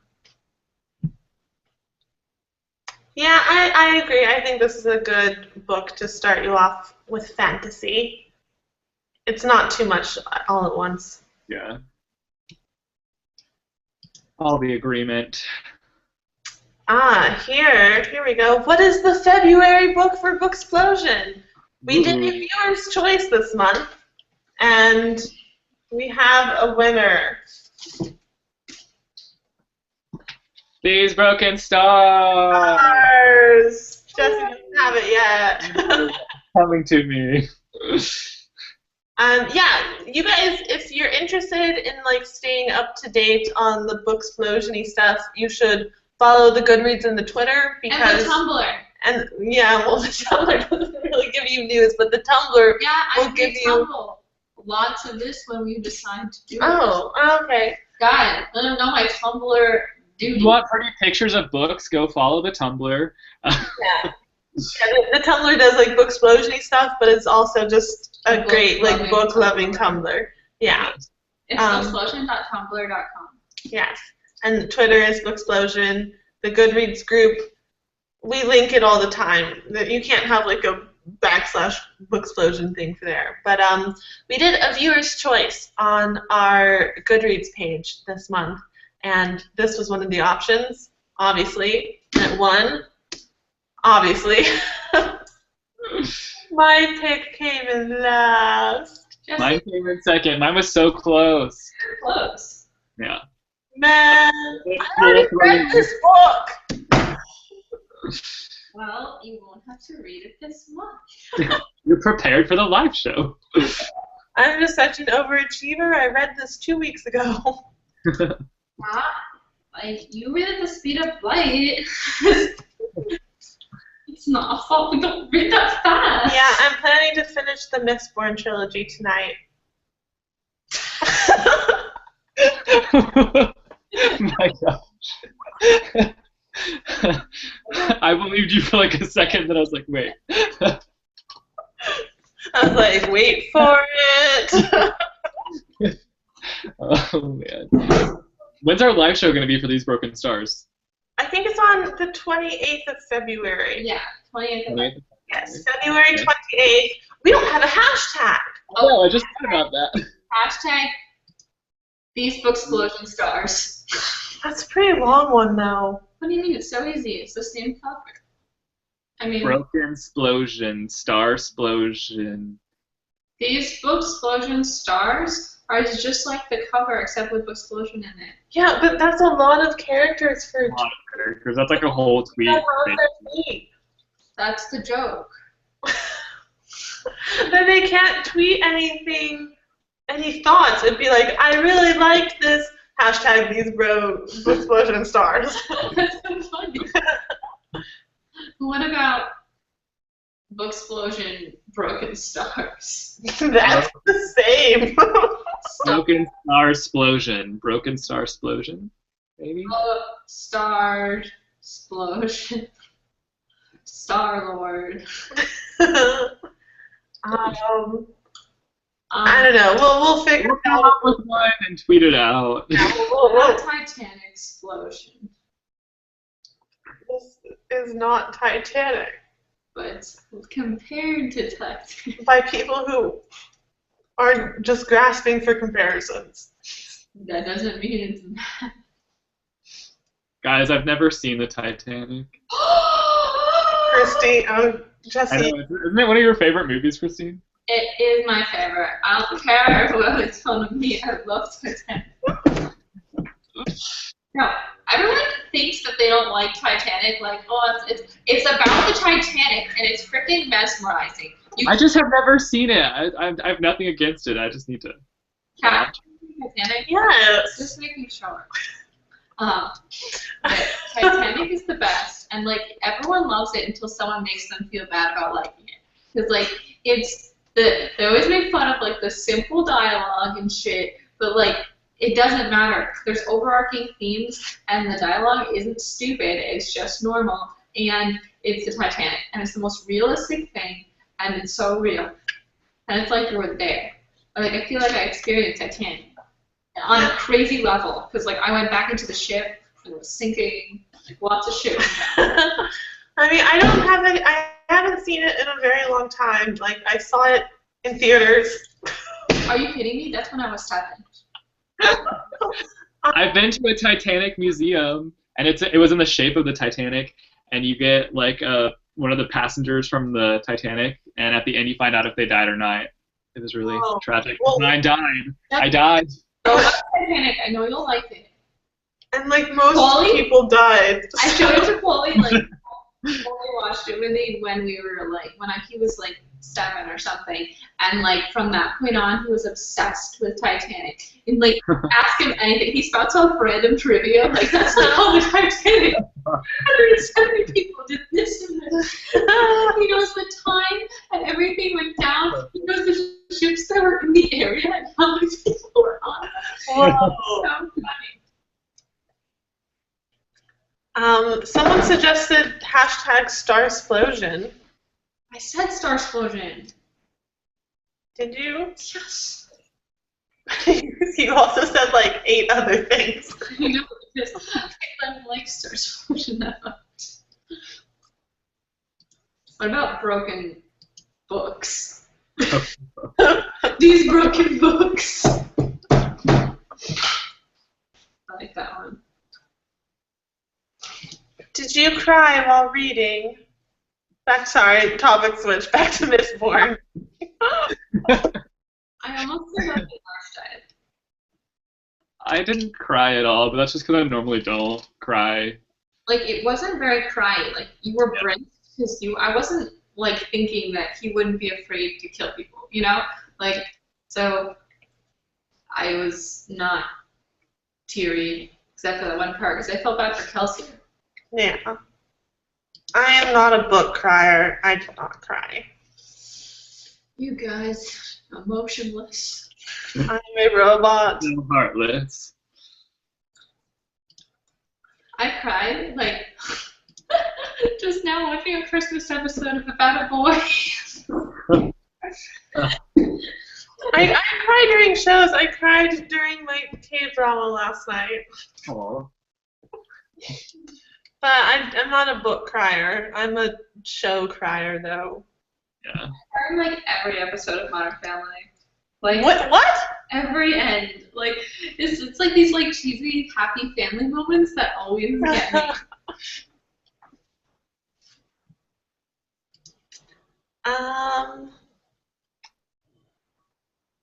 [SPEAKER 1] Yeah, I agree. I think this is a good book to start you off with fantasy. It's not too much all at once.
[SPEAKER 3] Yeah. All the agreement.
[SPEAKER 1] Here we go. What is the February book for Booksplosion? We did a viewer's choice this month, and we have a winner.
[SPEAKER 3] These Broken Stars!
[SPEAKER 1] Jesse doesn't have it yet.
[SPEAKER 3] Coming to me.
[SPEAKER 1] Yeah, you guys, if you're interested in like staying up to date on the Booksplosion-y stuff, you should follow the Goodreads and the Twitter because
[SPEAKER 2] and the Tumblr.
[SPEAKER 1] And yeah, well, the Tumblr doesn't really give you news, but the Tumblr will give you
[SPEAKER 2] lots of this when we decide to do it.
[SPEAKER 1] Oh, okay.
[SPEAKER 2] Got it. Let them know my Tumblr duty.
[SPEAKER 3] You want pretty pictures of books? Go follow the Tumblr.
[SPEAKER 1] Yeah. The Tumblr does like Booksplosion-y stuff, but it's also just a great like book-loving Tumblr. Yeah.
[SPEAKER 2] It's booksplosion.tumblr.com.
[SPEAKER 1] Yes. And Twitter is Booksplosion. The Goodreads group, we link it all the time. You can't have like a /Booksplosion thing for there. But we did a viewer's choice on our Goodreads page this month, and this was one of the options, obviously. And it won. Obviously. My pick came in last.
[SPEAKER 3] Mine came in second. Mine was so close.
[SPEAKER 2] Close.
[SPEAKER 3] Yeah.
[SPEAKER 1] Man, I already read this book.
[SPEAKER 2] Well, you won't have to read it this month.
[SPEAKER 3] You're prepared for the live show.
[SPEAKER 1] I'm just such an overachiever. I read this 2 weeks ago.
[SPEAKER 2] Like, you read at the speed of light. It's not a fault. We don't read that fast.
[SPEAKER 1] Yeah, I'm planning to finish the Mistborn trilogy tonight.
[SPEAKER 3] My gosh. I believed you for like a second, then I was like, wait.
[SPEAKER 1] I was like, wait for it.
[SPEAKER 3] Oh man. When's our live show going to be for these Broken Stars?
[SPEAKER 1] I think it's on the 28th of February.
[SPEAKER 2] Yeah, 28th.
[SPEAKER 1] Yes, February 28th. We don't have a hashtag.
[SPEAKER 3] Oh, I just thought about that.
[SPEAKER 2] Hashtag these Booksplosion stars.
[SPEAKER 1] That's a pretty long one, though.
[SPEAKER 2] What do you mean? It's so easy. It's the same cover. I mean,
[SPEAKER 3] Broken Splosion, Star Splosion.
[SPEAKER 2] these Booksplosion stars are just like the cover, except with Booksplosion in it.
[SPEAKER 1] Yeah, but that's a lot of characters for
[SPEAKER 3] A lot of characters. That's like a whole tweet.
[SPEAKER 2] That's the joke.
[SPEAKER 1] Then they can't tweet anything, any thoughts. It'd be like, I really liked this. Hashtag these Booksplosion stars.
[SPEAKER 2] That's so funny. What about Booksplosion Broken Stars?
[SPEAKER 1] That's the same.
[SPEAKER 3] Broken Star Splosion. Broken Star Splosion? Maybe?
[SPEAKER 2] Star Splosion. Star-Lord.
[SPEAKER 1] I don't know. We'll figure it
[SPEAKER 3] Come
[SPEAKER 1] out.
[SPEAKER 3] up with one and tweet it out.
[SPEAKER 2] What Titanic explosion?
[SPEAKER 1] This is not Titanic.
[SPEAKER 2] But compared to Titanic,
[SPEAKER 1] By people who are just grasping for comparisons.
[SPEAKER 2] that doesn't mean it's bad.
[SPEAKER 3] Guys, I've never seen the Titanic.
[SPEAKER 1] Christy,
[SPEAKER 3] I
[SPEAKER 1] Jesse.
[SPEAKER 3] know, isn't it one of your favorite movies, Christine?
[SPEAKER 2] It is my favorite. I don't care who makes fun of me. I love Titanic. No, everyone thinks that they don't like Titanic. Like, oh, it's about the Titanic, and it's freaking mesmerizing.
[SPEAKER 3] I just have never seen it. I have nothing against it. I just need to.
[SPEAKER 2] Yeah, Titanic.
[SPEAKER 1] Yes.
[SPEAKER 2] Just making sure. But Titanic is the best, and like everyone loves it until someone makes them feel bad about liking it. Because like they always make fun of like the simple dialogue and shit, but like it doesn't matter. There's overarching themes, and the dialogue isn't stupid. It's just normal, and it's the Titanic, and it's the most realistic thing, and it's so real, and it's like you were there. Like I feel like I experienced Titanic on a crazy level, because like I went back into the ship and it was sinking, like lots of shit.
[SPEAKER 1] I mean, I haven't seen it in a very long time. Like I saw it in theaters.
[SPEAKER 2] Are you kidding me? That's when I was 7.
[SPEAKER 3] I've been to a Titanic museum, and it was in the shape of the Titanic, and you get like one of the passengers from the Titanic, and at the end you find out if they died or not. It was really tragic.
[SPEAKER 1] Well,
[SPEAKER 3] I died. I died.
[SPEAKER 2] Titanic, I know you'll like it.
[SPEAKER 1] And like most
[SPEAKER 2] Paulie?
[SPEAKER 1] people died.
[SPEAKER 2] I showed it to Paulie, like, Paulie watched it when we were like, he was like 7 or something, and like from that point on, he was obsessed with Titanic. And like, ask him anything, he spouts off random trivia, like that's not how the Titanic. 170 people did this and this. He knows the time and everything went down. He knows the ships that were in the area and how many people were on.
[SPEAKER 1] Whoa.
[SPEAKER 2] So funny.
[SPEAKER 1] Someone suggested hashtag Starsplosion.
[SPEAKER 2] I said Star Explosion.
[SPEAKER 1] Did you?
[SPEAKER 2] Yes.
[SPEAKER 1] You also said like 8 other things.
[SPEAKER 2] I know, because I don't like Star Explosion that much. What about broken books? These broken books. I like that one.
[SPEAKER 1] Did you cry while reading? Topic switch. Back to Mistborn.
[SPEAKER 2] I almost forgot the last diet.
[SPEAKER 3] I didn't cry at all, but that's just because I normally don't cry.
[SPEAKER 2] Like, it wasn't very crying. Like, you were brisk because I wasn't, like, thinking that he wouldn't be afraid to kill people, you know? Like, so I was not teary, except for that one part, because I felt bad for Kelsey.
[SPEAKER 1] Yeah. I am not a book crier. I do not cry.
[SPEAKER 2] You guys, emotionless.
[SPEAKER 1] I'm a robot.
[SPEAKER 3] So heartless.
[SPEAKER 2] I cried, like, just now watching a Christmas episode of About a Boy.
[SPEAKER 1] I cry during shows. I cried during my K-drama last night.
[SPEAKER 3] Aww.
[SPEAKER 1] But I'm not a book crier. I'm a show crier, though.
[SPEAKER 3] Yeah.
[SPEAKER 2] I cried, like, every episode of Modern Family. Like,
[SPEAKER 1] What?
[SPEAKER 2] every end. Like, it's like these, like, cheesy, happy family moments that always get me.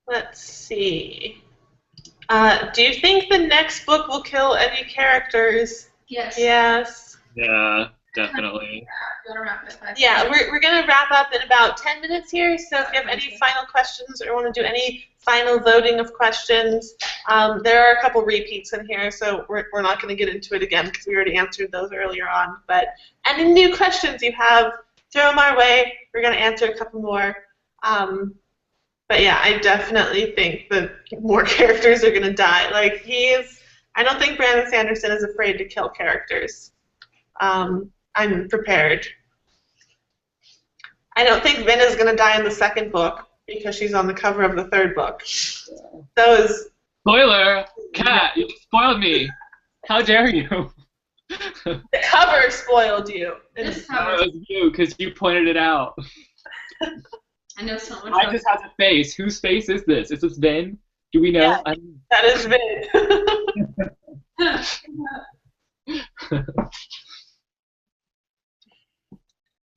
[SPEAKER 1] Let's see. Do you think the next book will kill any characters?
[SPEAKER 2] Yes.
[SPEAKER 1] Yes.
[SPEAKER 3] Yeah, definitely.
[SPEAKER 2] You wanna wrap it up?
[SPEAKER 1] Yeah, we're going to wrap up in about 10 minutes here, so if you have any final questions or want to do any final voting of questions, there are a couple repeats in here, so we're not going to get into it again because we already answered those earlier on. But any new questions you have, throw them our way. We're going to answer a couple more. But yeah, I definitely think that more characters are going to die. Like, I don't think Brandon Sanderson is afraid to kill characters. I'm prepared. I don't think Vin is going to die in the second book because she's on the cover of the third book.
[SPEAKER 3] Spoiler! Kat, you spoiled me! How dare you?
[SPEAKER 1] The cover spoiled you.
[SPEAKER 2] This
[SPEAKER 3] That
[SPEAKER 2] cover.
[SPEAKER 3] was you, because you pointed it out.
[SPEAKER 2] I know so much.
[SPEAKER 3] I just has a face. Whose face is this? Is this Vin? Do we know?
[SPEAKER 1] Yeah. That is Vin.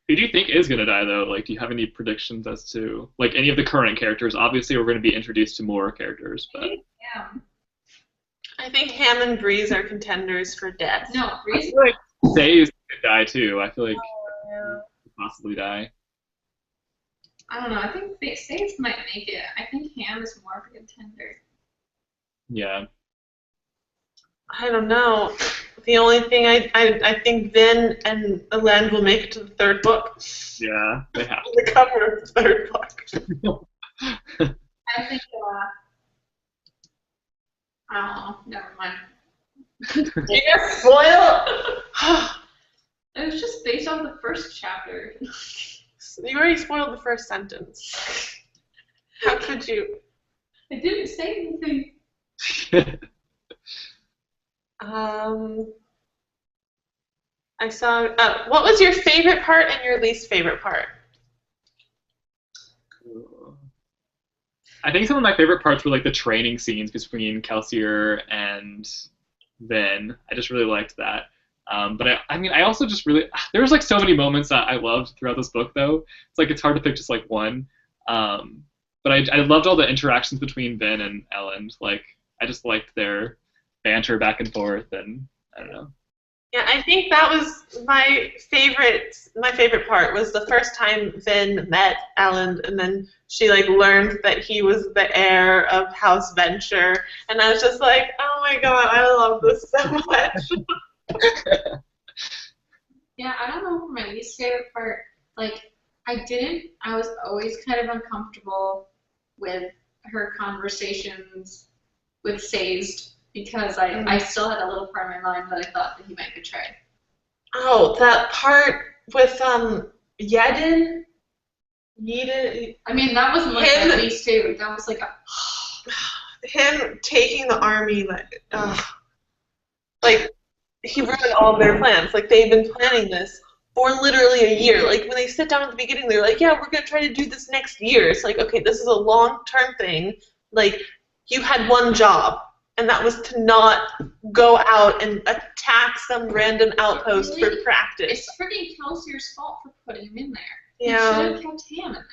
[SPEAKER 3] Who do you think is going to die, though? Like, do you have any predictions as to, like, any of the current characters? Obviously, we're going to be introduced to more characters, but...
[SPEAKER 2] Yeah.
[SPEAKER 1] I think Ham and Breeze are contenders for death.
[SPEAKER 2] No,
[SPEAKER 3] I
[SPEAKER 2] Breeze.
[SPEAKER 3] feel like Say is going to die, too. I feel like he could possibly die.
[SPEAKER 2] I don't know. I think Sage might make it. I think Ham is more of a contender.
[SPEAKER 3] Yeah.
[SPEAKER 1] I don't know. The only thing I think Vin and Elen will make it to the third book.
[SPEAKER 3] Yeah, they have
[SPEAKER 1] The cover of the third book.
[SPEAKER 2] I think, I don't know. Never mind.
[SPEAKER 1] You get spoiled?
[SPEAKER 2] It was just based on the first chapter.
[SPEAKER 1] You already spoiled the first sentence. How could you?
[SPEAKER 2] I didn't say anything.
[SPEAKER 1] I saw. What was your favorite part and your least favorite part?
[SPEAKER 3] I think some of my favorite parts were like the training scenes between Kelsier and Vin. I just really liked that. But I also just really, there was like so many moments that I loved throughout this book, though. It's like it's hard to pick just like one. But I loved all the interactions between Vin and Ellen. Like, I just liked their banter back and forth, and I don't know.
[SPEAKER 1] Yeah, I think that was my favorite. My favorite part was the first time Vin met Ellen, and then she like learned that he was the heir of House Venture, and I was just like, oh my god, I love this so much.
[SPEAKER 2] Yeah, I don't know for my least favorite part. Like, I was always kind of uncomfortable with her conversations with Sazed because I still had a little part of my mind that I thought that he might betray.
[SPEAKER 1] Oh, that part with Yedin. Yedin.
[SPEAKER 2] I mean, that wasn't like my least favorite. That was like
[SPEAKER 1] him taking the army, like he ruined all of their plans. Like, they've been planning this for literally a year. Like, when they sit down at the beginning, they're like, yeah, we're going to try to do this next year. It's like, okay, this is a long-term thing. Like, you had one job, and that was to not go out and attack some random outpost for practice.
[SPEAKER 2] It's freaking Kelsier's fault for putting him in there.
[SPEAKER 1] Yeah.
[SPEAKER 2] He should have kept Ham in there.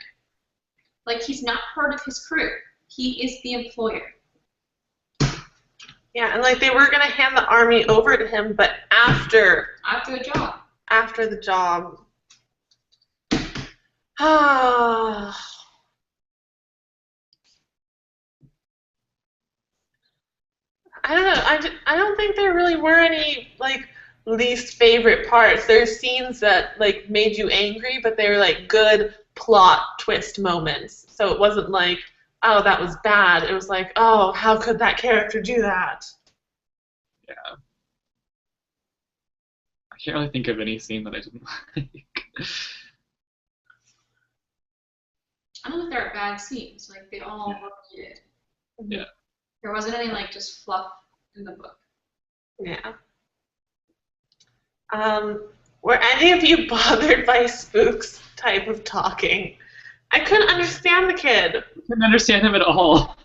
[SPEAKER 2] Like, he's not part of his crew. He is the employer.
[SPEAKER 1] Yeah, and like they were gonna hand the army over to him, but after
[SPEAKER 2] the job.
[SPEAKER 1] After the job. I I don't know. I don't think there really were any like least favorite parts. There's scenes that like made you angry, but they were like good plot twist moments. So it wasn't like, oh, that was bad. It was like, oh, how could that character do that?
[SPEAKER 3] Yeah. I can't really think of any scene that I didn't like.
[SPEAKER 2] I don't think there are bad scenes. Like, they all were needed.
[SPEAKER 3] Yeah.
[SPEAKER 2] There wasn't any, like, just fluff in the book.
[SPEAKER 1] Yeah. Were any of you bothered by Spook's type of talking? I couldn't understand the kid.
[SPEAKER 3] I couldn't understand him at all.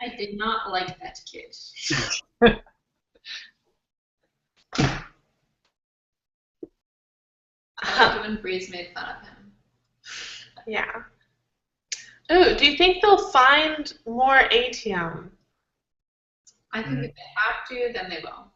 [SPEAKER 2] I did not like that kid. I liked when Breeze made fun of him.
[SPEAKER 1] Yeah. Ooh, do you think they'll find more ATM?
[SPEAKER 2] I think if they have to, then they will.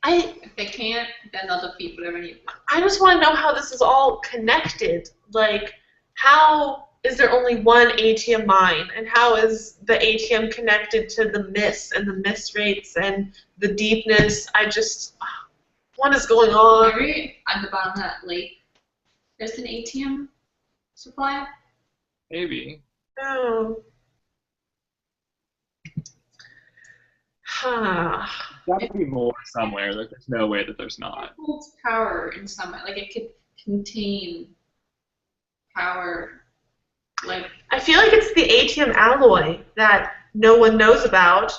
[SPEAKER 2] If they can't, then they'll defeat whatever needs.
[SPEAKER 1] I just want to know how this is all connected. Like, how is there only one ATM mine, and how is the ATM connected to the mists and the miss rates and the deepness? What is going on?
[SPEAKER 2] Maybe at the bottom of that lake, there's an ATM supply.
[SPEAKER 3] Maybe.
[SPEAKER 1] Oh. Huh.
[SPEAKER 3] There's got to be more somewhere. Like, there's no way that there's not.
[SPEAKER 2] It holds power in some way. Like, it could contain power. Like,
[SPEAKER 1] I feel like it's the ATM alloy that no one knows about,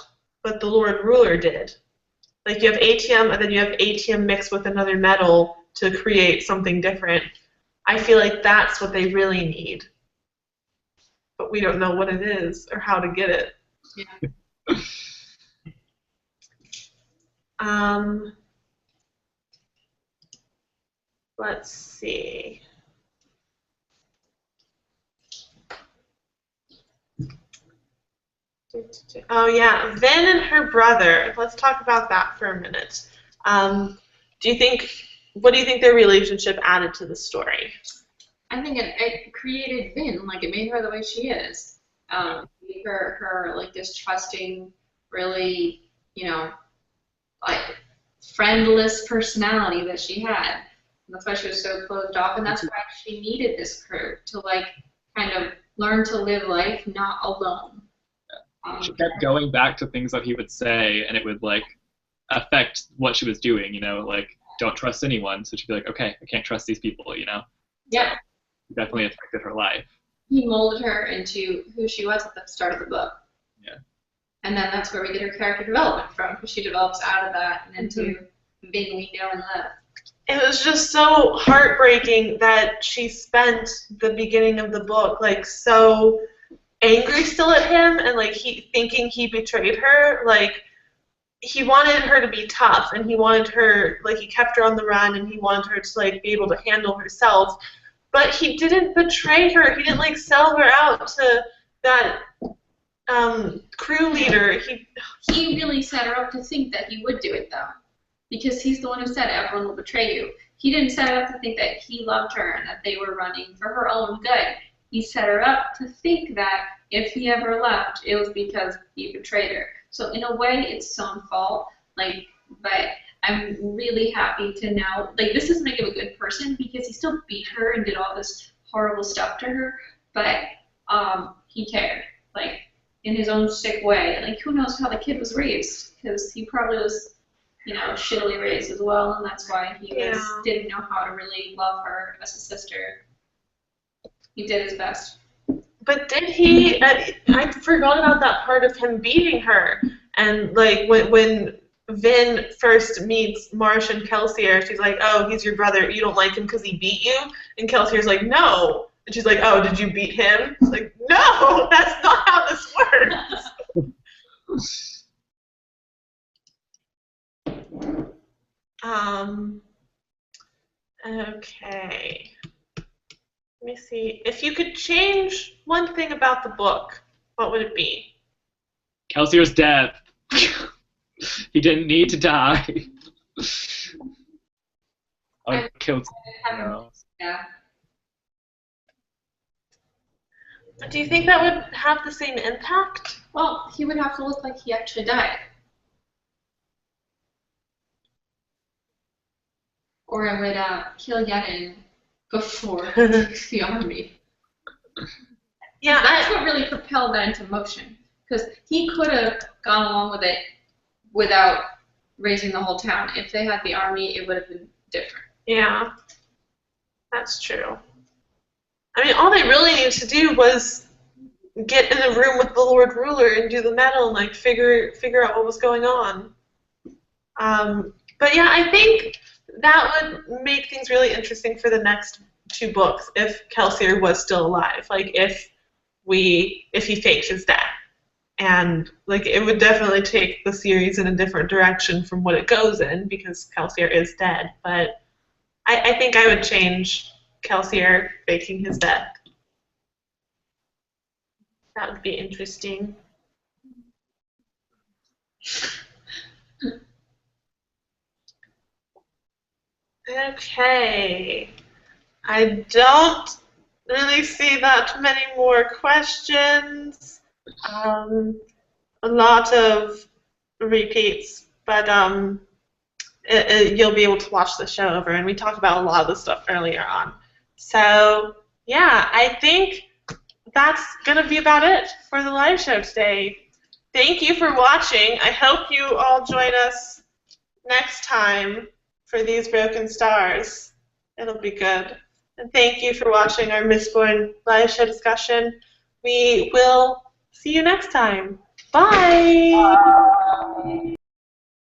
[SPEAKER 1] but the Lord Ruler did. Like, you have ATM, and then you have ATM mixed with another metal to create something different. I feel like that's what they really need. But we don't know what it is or how to get it.
[SPEAKER 2] yeah.
[SPEAKER 1] Let's see. Oh yeah, Vin and her brother. Let's talk about that for a minute. What do you think their relationship added to the story?
[SPEAKER 2] I think it created Vin. Like, it made her the way she is. Made her like this trusting, really, like friendless personality that she had. And that's why she was so closed off, and that's why she needed this crew to like kind of learn to live life not alone.
[SPEAKER 3] She kept going back to things that he would say, and it would like affect what she was doing. Like don't trust anyone. So she'd be like, okay, I can't trust these people.
[SPEAKER 2] Yeah.
[SPEAKER 3] It definitely affected her life.
[SPEAKER 2] He molded her into who she was at the start of the book.
[SPEAKER 3] Yeah.
[SPEAKER 2] And then that's where we get her character development from, because she develops out of that and into being we know and love.
[SPEAKER 1] It was just so heartbreaking that she spent the beginning of the book like so angry still at him, and like thinking he betrayed her. Like, he wanted her to be tough, and he wanted her, like, he kept her on the run, and he wanted her to like be able to handle herself. But he didn't betray her. He didn't like sell her out to that crew leader.
[SPEAKER 2] He really set her up to think that he would do it, though, because he's the one who said everyone will betray you. He didn't set her up to think that he loved her and that they were running for her own good. He set her up to think that if he ever left, it was because he betrayed her. So in a way, it's his own fault. Like, but I'm really happy to know, like, this doesn't make him a good person because he still beat her and did all this horrible stuff to her, but he cared, like, in his own sick way. Like, who knows how the kid was raised, because he probably was, shittily raised as well, and that's why he didn't know how to really love her as a sister. He did his best.
[SPEAKER 1] But did he? I forgot about that part of him beating her. And like when Vin first meets Marsh and Kelsier, she's like, "Oh, he's your brother. You don't like him because he beat you?" And Kelsier's like, "No." And she's like, "Oh, did you beat him?" It's like, "No, that's not how this works." Okay. Let me see. If you could change one thing about the book, what would it be?
[SPEAKER 3] Kelsier's death. He didn't need to die. I killed someone else.
[SPEAKER 2] Yeah.
[SPEAKER 1] Do you think that would have the same impact?
[SPEAKER 2] Well, he would have to look like he actually died. Or it would kill Yeden before the army.
[SPEAKER 1] Yeah,
[SPEAKER 2] That's what really propelled that into motion. Because he could have gone along with it without raising the whole town. If they had the army, it would have been different.
[SPEAKER 1] Yeah, that's true. I mean, all they really needed to do was get in a room with the Lord Ruler and do the medal and like figure out what was going on. But yeah, I think that would make things really interesting for the next 2 books if Kelsier was still alive. Like if he faked his death. And like it would definitely take the series in a different direction from what it goes in because Kelsier is dead. But I think I would change Kelsier faking his death. That would be interesting. Okay. I don't really see that many more questions. A lot of repeats, but you'll be able to watch the show over, and we talked about a lot of the stuff earlier on. So, yeah, I think that's going to be about it for the live show today. Thank you for watching. I hope you all join us next time for These Broken Stars. It'll be good. And thank you for watching our Mistborn live show discussion. We will see you next time. Bye!